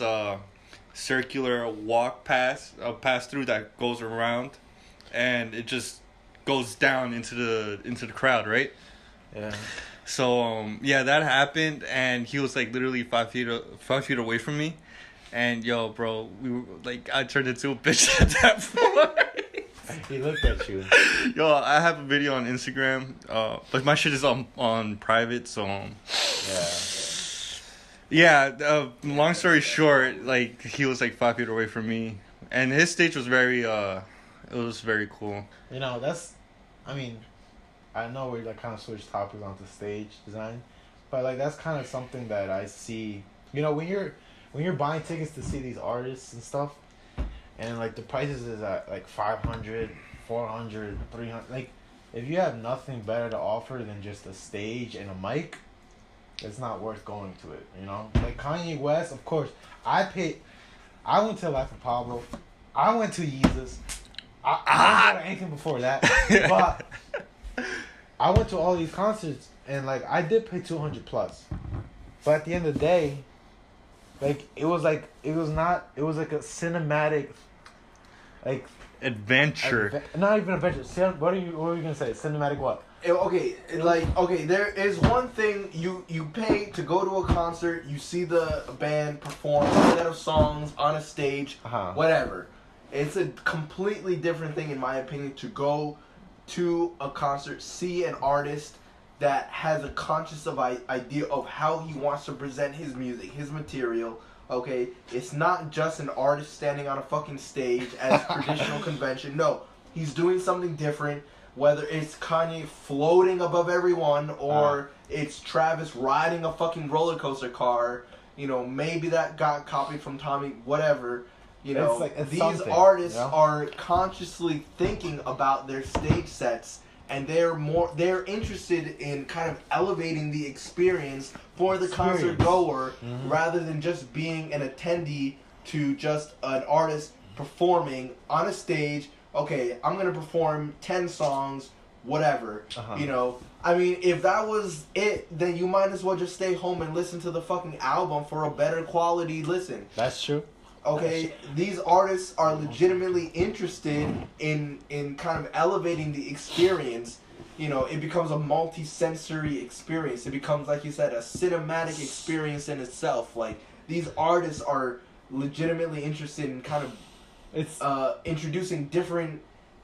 circular pass through that goes around, and it just goes down into the crowd, right? Yeah. So that happened, and he was like literally 5 feet away from me, and yo, bro, we were like, I turned into a bitch at that point. He looked at you. Yo, I have a video on Instagram, but my shit is on private, so long story short, like, he was like 5 feet away from me, and his stage was very cool. You know, I know we like kind of switched topics onto stage design, but like that's kind of something that I see. You know, when you're buying tickets to see these artists and stuff, and like the prices is at like 500, 400, 300. Like, if you have nothing better to offer than just a stage and a mic, it's not worth going to it. You know, like Kanye West, of course. I went to Life of Pablo. I went to Yeezus. I didn't go to anything before that, but I went to all these concerts, and like I did pay $200 plus, but at the end of the day, like it was like a cinematic, like adventure. Not even adventure. What are you gonna say? Cinematic what? There is one thing you pay to go to a concert. You see the band perform a set of songs on a stage, whatever. It's a completely different thing, in my opinion, to go to a concert, see an artist that has a conscious idea of how he wants to present his music, his material. Okay, it's not just an artist standing on a fucking stage as traditional convention. No, he's doing something different. Whether it's Kanye floating above everyone, or it's Travis riding a fucking roller coaster car. You know, maybe that got copied from Tommy. Whatever. You know, it's these artists are consciously thinking about their stage sets, and they're interested in kind of elevating the experience for the concert goer, rather than just being an attendee to just an artist performing on a stage. Okay, I'm gonna perform 10 songs, whatever. You know, I mean, if that was it, then you might as well just stay home and listen to the fucking album for a better quality listen. That's true. Okay, these artists are legitimately interested in kind of elevating the experience. You know, it becomes a multi-sensory experience. It becomes, like you said, a cinematic experience in itself. Like, these artists are legitimately interested in kind of It's introducing different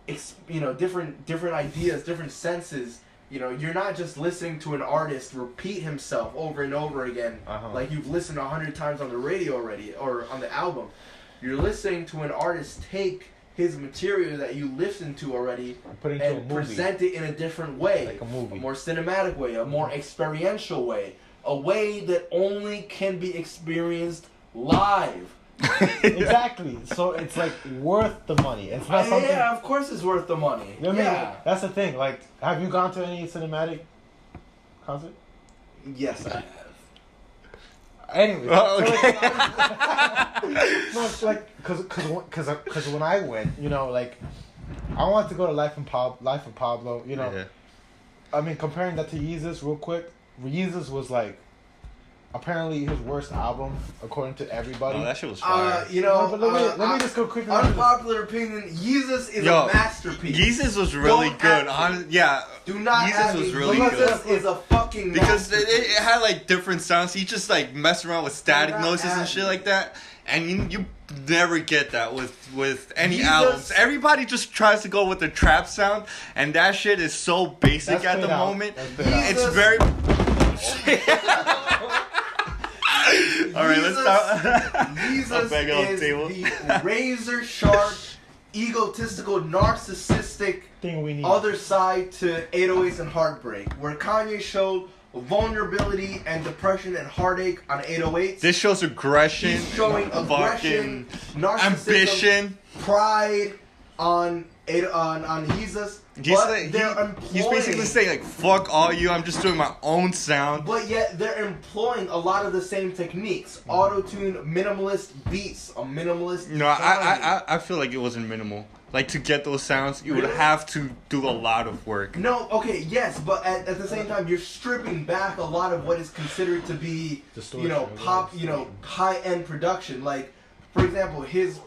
ideas, different senses. You're not just listening to an artist repeat himself over and over again, like you've listened 100 times on the radio already or on the album. You're listening to an artist take his material that you listened to already and present it in a different way, like a movie, more cinematic way, a more experiential way, a way that only can be experienced live. Exactly. So it's like worth the money. It's not something. Yeah, of course it's worth the money. You know what I mean? That's the thing. Like, have you gone to any cinematic concert? Yes, I have. Anyway. Oh, okay. No, it's like, cause when I went, like, I wanted to go to Life of Pablo. Yeah. I mean, comparing that to Yeezus real quick, Yeezus was like, apparently his worst album according to everybody. Oh, that shit was fire. But let me just go quickly. Unpopular opinion: Yeezus is a masterpiece. Yeezus was really good. Do not Yeezus was really Yeezus good. is a fucking Because masterpiece. it had like different sounds. He just like messed around with static Do not noises and add shit me. like that. And you never get that with any Yeezus- albums. Everybody just tries to go with the trap sound, and that shit is so basic That's at the played out. moment. That's played out. It's Yeezus- very. All right, let's stop. Yeezus bang on the is table. the razor sharp, egotistical, narcissistic Thing we need. other side to 808s and Heartbreak, where Kanye showed vulnerability and depression and heartache on 808s. This shows aggression. He's showing aggression, fucking narcissism, ambition. pride on Yeezus. He's basically saying like, "Fuck all you. I'm just doing my own sound." But yet they're employing a lot of the same techniques: auto-tune, minimalist beats, a minimalist. No, I feel like it wasn't minimal. Like, to get those sounds, you would Really? have to do a lot of work. No, okay, yes, but at the same time, you're stripping back a lot of what is considered to be, Distortion, pop, high-end production. Like, for example, his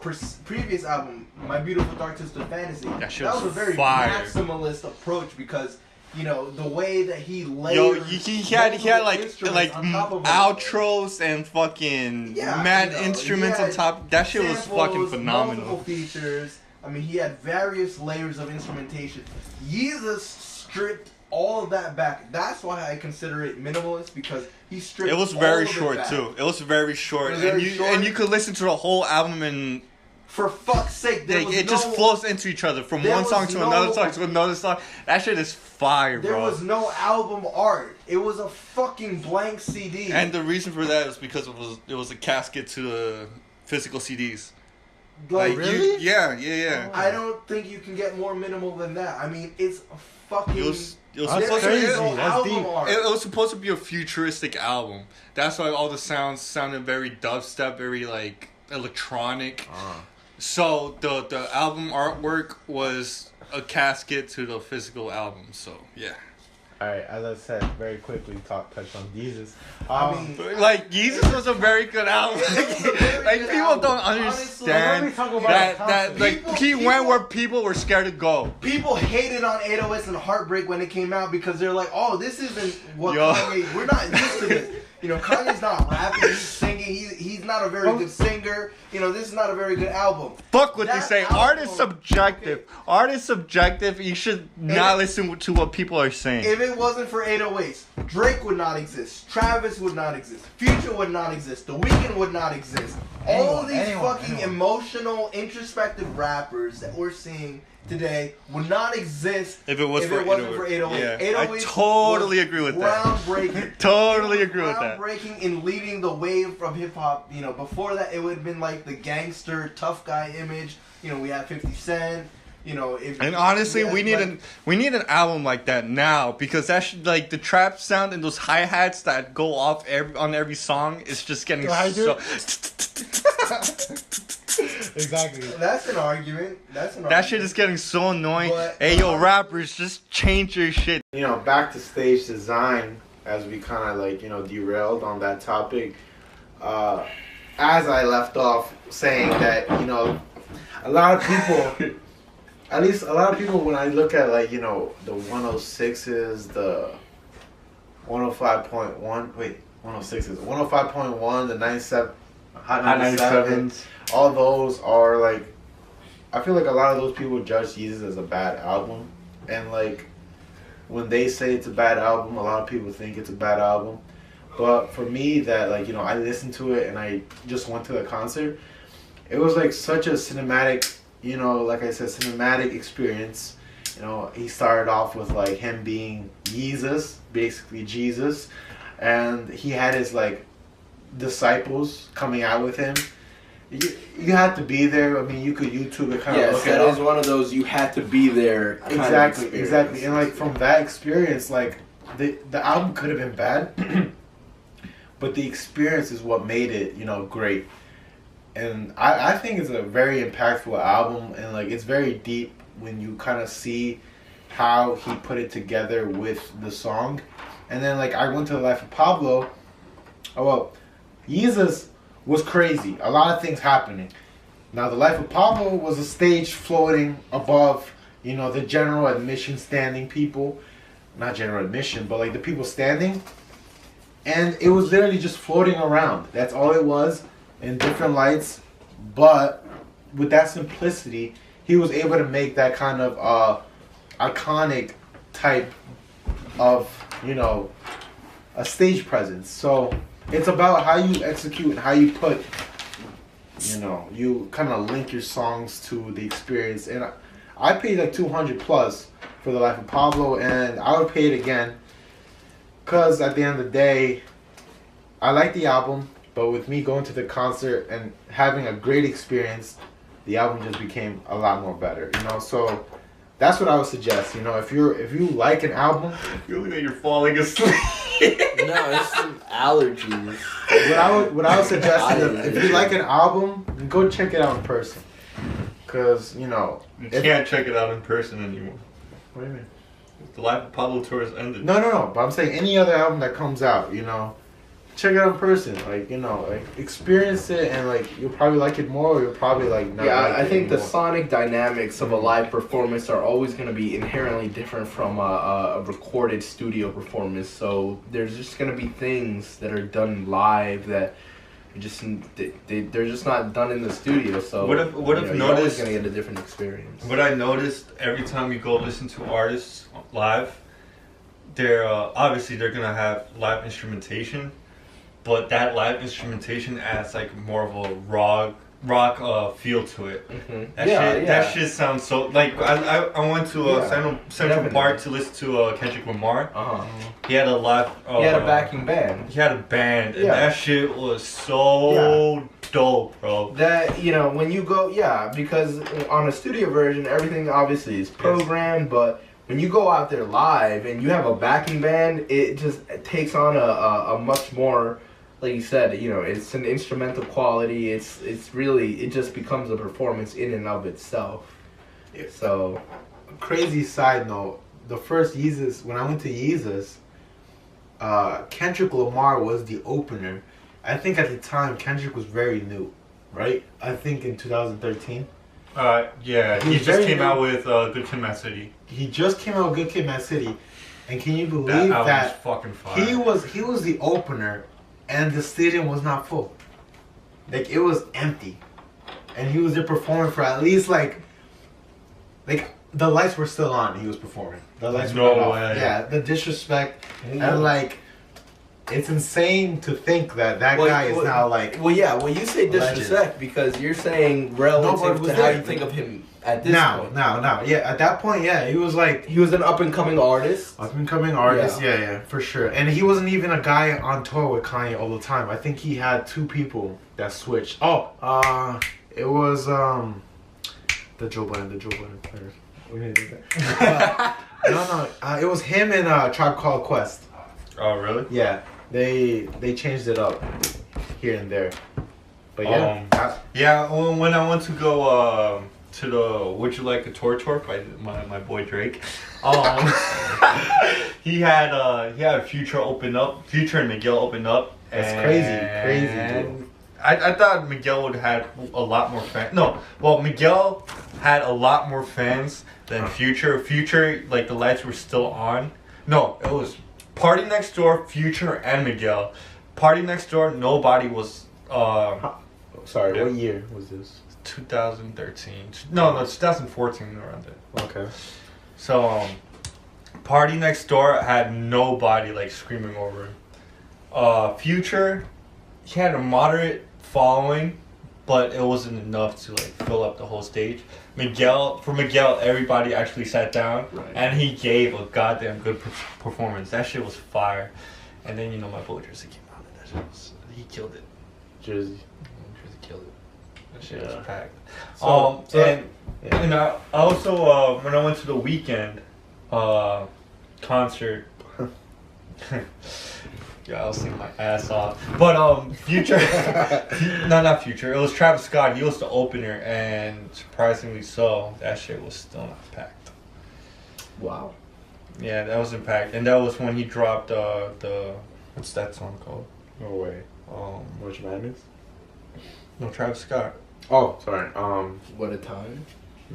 previous album, My Beautiful Dark Twisted Fantasy, That shit was a was very fire. maximalist approach because, the way that he layered. He had like instruments on top of outros and fucking mad instruments on top. That shit was fucking samples, phenomenal. Multiple features. I mean, he had various layers of instrumentation. Yeezus stripped all of that back. That's why I consider it minimalist, because he stripped. It was all very of it short back. too. It was very short, It was very short. and you could listen to the whole album and For fuck's sake, it just flows into each other from there one song was to no- another song to another song. That shit is fire, There bro. was no album art. It was a fucking blank CD. And the reason for that is because it was a casket to the physical CDs. like, Really? Yeah. I don't think you can get more minimal than that. I mean, it's a fucking. It was That's supposed crazy. to be, That's album deep. art. it was supposed to be a futuristic album. That's why all the sounds sounded very dubstep, very like electronic. So the album artwork was a casket to the physical album. So yeah. Alright, as I said, very quickly touch on Yeezus. I mean, Like, Yeezus was a very good album. Like, people album. don't Honestly, let understand me talk about that the like, he went where people were scared to go. people hated on 808s and Heartbreak when it came out because they're like, oh, this isn't what Yo. Kanye. We're not used to this. Kanye's not rapping. He's singing. He's not a very good singer. This is not a very good album. Fuck what they That say. album- Art is subjective. Art is subjective. You should not listen to what people are saying. If it wasn't for 808s, Drake would not exist. Travis would not exist. Future would not exist. The Weeknd would not exist. All of these fucking emotional, introspective rappers that we're seeing today would not exist If it was for wasn't 808s. for 808s. Yeah, 808s I totally was agree with that. groundbreaking. Totally It was agree with that. Groundbreaking in leading the wave of hip hop. Before that, it would have been like the gangster, tough guy image. We had 50 Cent. And honestly, we need an album like that now, because like the trap sound and those hi hats that go off on every song is just getting Do I do so. Exactly. That's an argument. That shit is getting so annoying. But- Hey, yo, rappers, just change your shit. Back to stage design, as we kind of derailed on that topic. As I left off saying that, a lot of people, at least a lot of people, when I look at the 106s, the 105.1, wait, 106s, 105.1, the 97, Hot 97s, all those are I feel like a lot of those people judge Jesus as a bad album, and like when they say it's a bad album, a lot of people think it's a bad album. But for me, that like I listened to it and I just went to the concert. It was like such a cinematic, like I said, cinematic experience. He started off with like him being Jesus, basically Jesus, and he had his like disciples coming out with him. You had to be there. I mean, you could YouTube it, kind of look that it is up. one of those you had to be there. Exactly. And like from that experience, like the album could have been bad, but the experience is what made it, great. And I think it's a very impactful album, and like it's very deep when you kind of see how he put it together with the song. And then like I went to the Life of Pablo. Oh well, Jesus was crazy. A lot of things happening. Now the Life of Pablo was a stage floating above, the general admission standing people. Not general admission, but like the people standing. And it was literally just floating around. That's all it was, in different lights. But with that simplicity, he was able to make that kind of iconic type of, a stage presence. So it's about how you execute and how you put, you kind of link your songs to the experience. And I paid like 200 plus for the Life of Pablo, and I would pay it again. Because at the end of the day, I like the album, but with me going to the concert and having a great experience, the album just became a lot more better, So that's what I would suggest, if you like an album. You're looking like you're falling asleep. No, it's some allergies. What I would suggest is if you like an album, go check it out in person. Because, You can't check it out in person anymore. What do you mean? The Life of Pablo tour has ended. No. But I'm saying any other album that comes out, check it out in person. Like, experience it, and like you'll probably like it more, or you'll probably like not. Yeah, like I it think the anymore. sonic dynamics of a live performance are always going to be inherently different from a recorded studio performance. So there's just going to be things that are done live that they're just not done in the studio. So What if you're always noticed? going to get a different experience. What I noticed every time you go listen to artists live, they're obviously they're gonna have live instrumentation, but that live instrumentation adds like more of a rock feel to it. Mm-hmm. That shit sounds so like I went to Central definitely. Park to listen to Kendrick Lamar. Uh-huh. He had a live. He had a backing band. He had a band, and Yeah. that shit was so dope, bro. That, when you go, because on a studio version, everything obviously is programmed, but when you go out there live and you have a backing band, it takes on a much more, like you said, it's an instrumental quality. It's really, it just becomes a performance in and of itself. So, Crazy side note: the first Yeezus, when I went to Yeezus, Kendrick Lamar was the opener. I think at the time Kendrick was very new, right? I think in 2013. Yeah, he He's just very came new. out with Good Kid, Mad City. He just came out with Good Kid, Mad City, and can you That believe album was that fucking fire. he was the opener, and the stadium was not full. Like, it was empty, and he was there performing for at least like the lights were still on. He was performing. The lights No were not off. way. Yeah, the disrespect, and like, it's insane to think that guy is now like. well, yeah, when you say legend. disrespect, because you're saying No, but relative it was to how there. you think of him at this Now, point. yeah. At that point, yeah, he was like He was an up and coming artist. up and coming artist. Yeah, for sure. And he wasn't even a guy on tour with Kanye all the time. I think he had two people that switched. It was the Joe Budden player. We need to do that. No. It was him and Tribe Called Quest. Oh, really? Yeah, they changed it up here and there. But yeah, Yeah, when I went to go to the Would You Like a Tour by my boy Drake, he had Future open up, Future and Miguel open up. That's crazy, dude. I thought Miguel would have a lot more fans. Miguel had a lot more fans than Future. Future, like the lights were still on. No, it was Party Next Door, Future, and Miguel. Party Next Door, nobody was. Sorry, Yeah. what year was this? 2013. No, 2014 around there. Okay. So, Party Next Door had nobody like screaming over him. Future, he had a moderate following, but it wasn't enough to like fill up the whole stage. Miguel, everybody actually sat down, and he gave a goddamn good performance. That shit was fire. And then my boy Jersey came out, and that shit he killed it. Jersey Killed it. That shit was packed. And I also when I went to the Weekend concert. Yeah, I was singing my ass off. But Future, not Future. It was Travis Scott. He was the opener, and surprisingly so, that shit was still not packed. Wow. Yeah, that wasn't packed, and that was when he dropped the what's that song called? No way. March Madness? No, Travis Scott. Oh, sorry. What a time.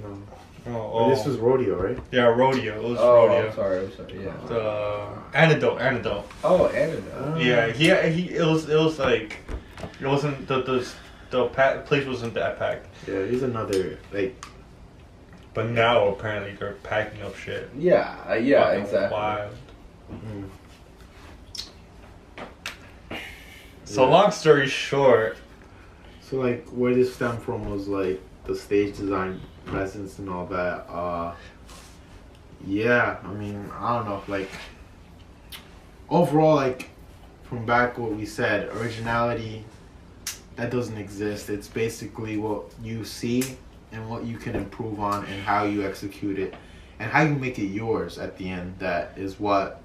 No. Oh, This was Rodeo, right? yeah, Rodeo. It was Oh, Rodeo. I'm sorry. Yeah. The Antidote. Oh, Anna. Yeah, it was like it wasn't the place wasn't that packed. Yeah, he's another like. But now apparently they're packing up shit. Yeah, Fucking exactly. Wild. Mm. So long story short, So like, where this stemmed from was like the stage design presence and all that. Yeah, I mean, I don't know, like overall, like from back what we said, originality that doesn't exist. It's basically what you see and what you can improve on and how you execute it and how you make it yours at the end. That is what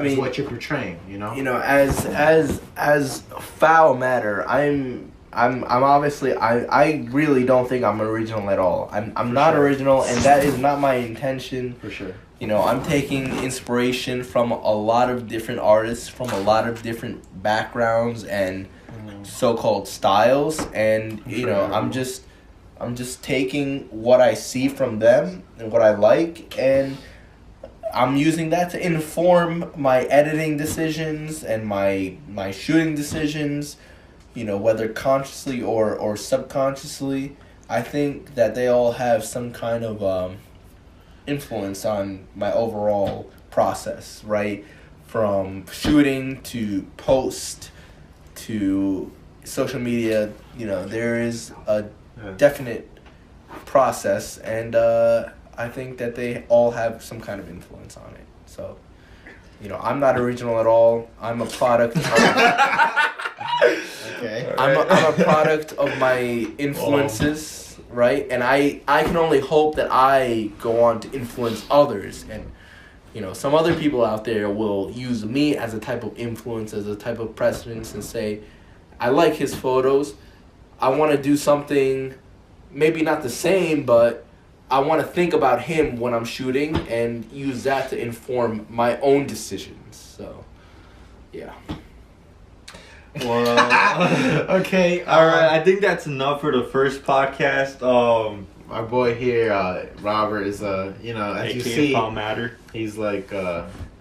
is what you're portraying, you know? As foul matter, I'm obviously I really don't think I'm original at all. I'm not original, and that is not my intention. For sure. I'm taking inspiration from a lot of different artists from a lot of different backgrounds and so-called styles, and I'm just taking what I see from them and what I like, and I'm using that to inform my editing decisions and my shooting decisions, whether consciously or subconsciously. I think that they all have some kind of influence on my overall process, right? From shooting to post to social media, there is a definite process, and I think that they all have some kind of influence on it. So, I'm not original at all. I'm a product of Okay. I'm a product of my influences, right? And I can only hope that I go on to influence others. And, some other people out there will use me as a type of influence, as a type of precedence, and say, I like his photos. I want to do something, maybe not the same, but I want to think about him when I'm shooting and use that to inform my own decisions. So, yeah. well, Okay. all right. I think that's enough for the first podcast. My boy here, Robert, is as you AKA see, Foul Matter. he's like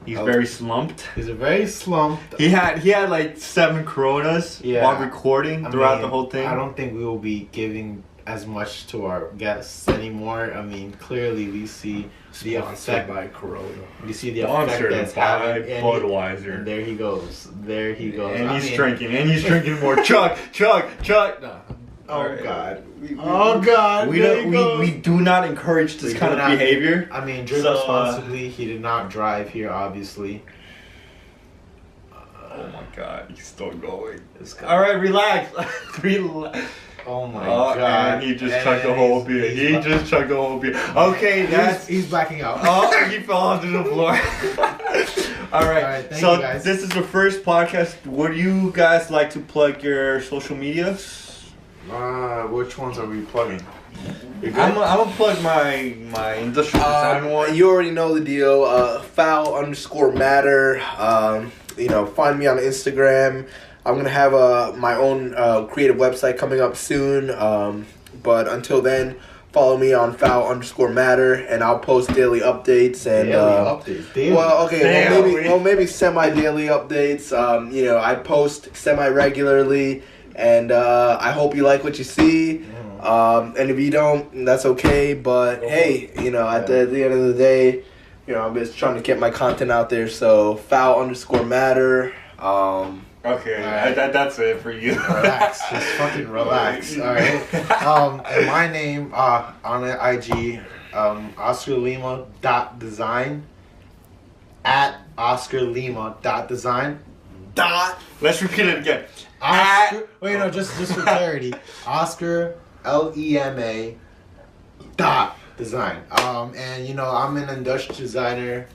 He's very slumped. He's a very slumped. He had like 7 Coronas while recording throughout the whole thing. I don't think we will be giving as much to our guests anymore. I mean, clearly we see the effect by Corona. We see the effect Sponsored that's by having. Budweiser. And there he goes. There he goes. And he's drinking more. Chug. No. Oh Alright. God. Oh God. We do not encourage this kind of behavior. I mean, drink So, responsibly. He did not drive here, obviously. Oh my God, he's still going. All right, relax. Oh my God. God. And he just chugged the whole beer. He just chugged the whole beer. Okay, He's backing out. Oh, he fell onto the floor. All right. Thank So you guys. this is the first podcast. Would you guys like to plug your social media? Which ones are we plugging? I'm gonna plug my industrial design one. You already know the deal. Foul_matter. Find me on Instagram. I'm gonna have my own creative website coming up soon. But until then, follow me on Foul_matter, and I'll post daily updates and Daily. Well, okay, Daily. maybe semi-daily updates. I post semi-regularly, and I hope you like what you see. And if you don't, that's okay. But hey, you know, at the end of the day, you know, I'm just trying to get my content out there. So foul_matter. Okay, Alright. that's it for you. Relax, just fucking relax. All right. And my name on the IG, OscarLima.design at OscarLima.design. Let's repeat it again. Oscar, wait, no, just for clarity, Oscar LEMA dot design. And you know, I'm an industrial designer,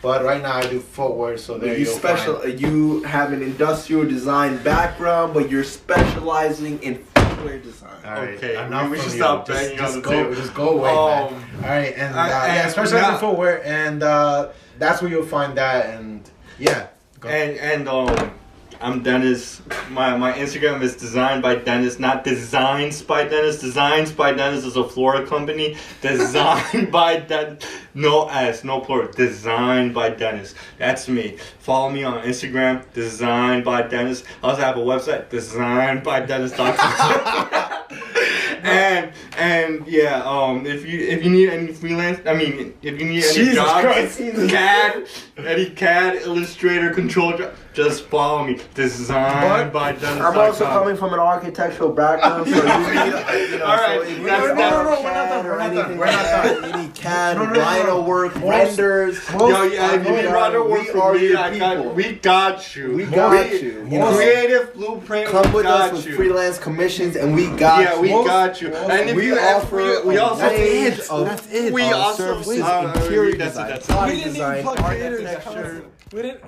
but right now I do footwear. So there you go. You have an industrial design background, but you're specializing in footwear design. All right, Okay, enough we from should you. stop banging on the table. Just go away, man. All right, and yeah, specializing in footwear, and that's where you'll find that. And yeah, go. And I'm Dennis. My Instagram is designed by Dennis, not designs by Dennis. Designs by Dennis is a Florida company. Designed by Dennis. No S, no plural. Designed by Dennis. That's me. Follow me on Instagram. Designed by Dennis. I also have a website. Designedbydennis.com. And yeah, if you need any freelance, I mean, if you need any jobs, any CAD, Illustrator, control job, just follow me. Designed by Dennis. I'm also coming from an architectural background, so you need, you know, All right, so if you that's- need that's- CAD or anything We're like not that, done. you need CAD, No, Rhino work, renders. Yo, yeah, if you need Roger work we for are me, your I got, people. we got you. We got you. You know, Creative blueprint. come we with got us with you. freelance commissions, and we got Yeah, you. we got you. And if we you offer we also a range of That's it. we also services, interior interior design, design, body design, creators. architecture. We didn't.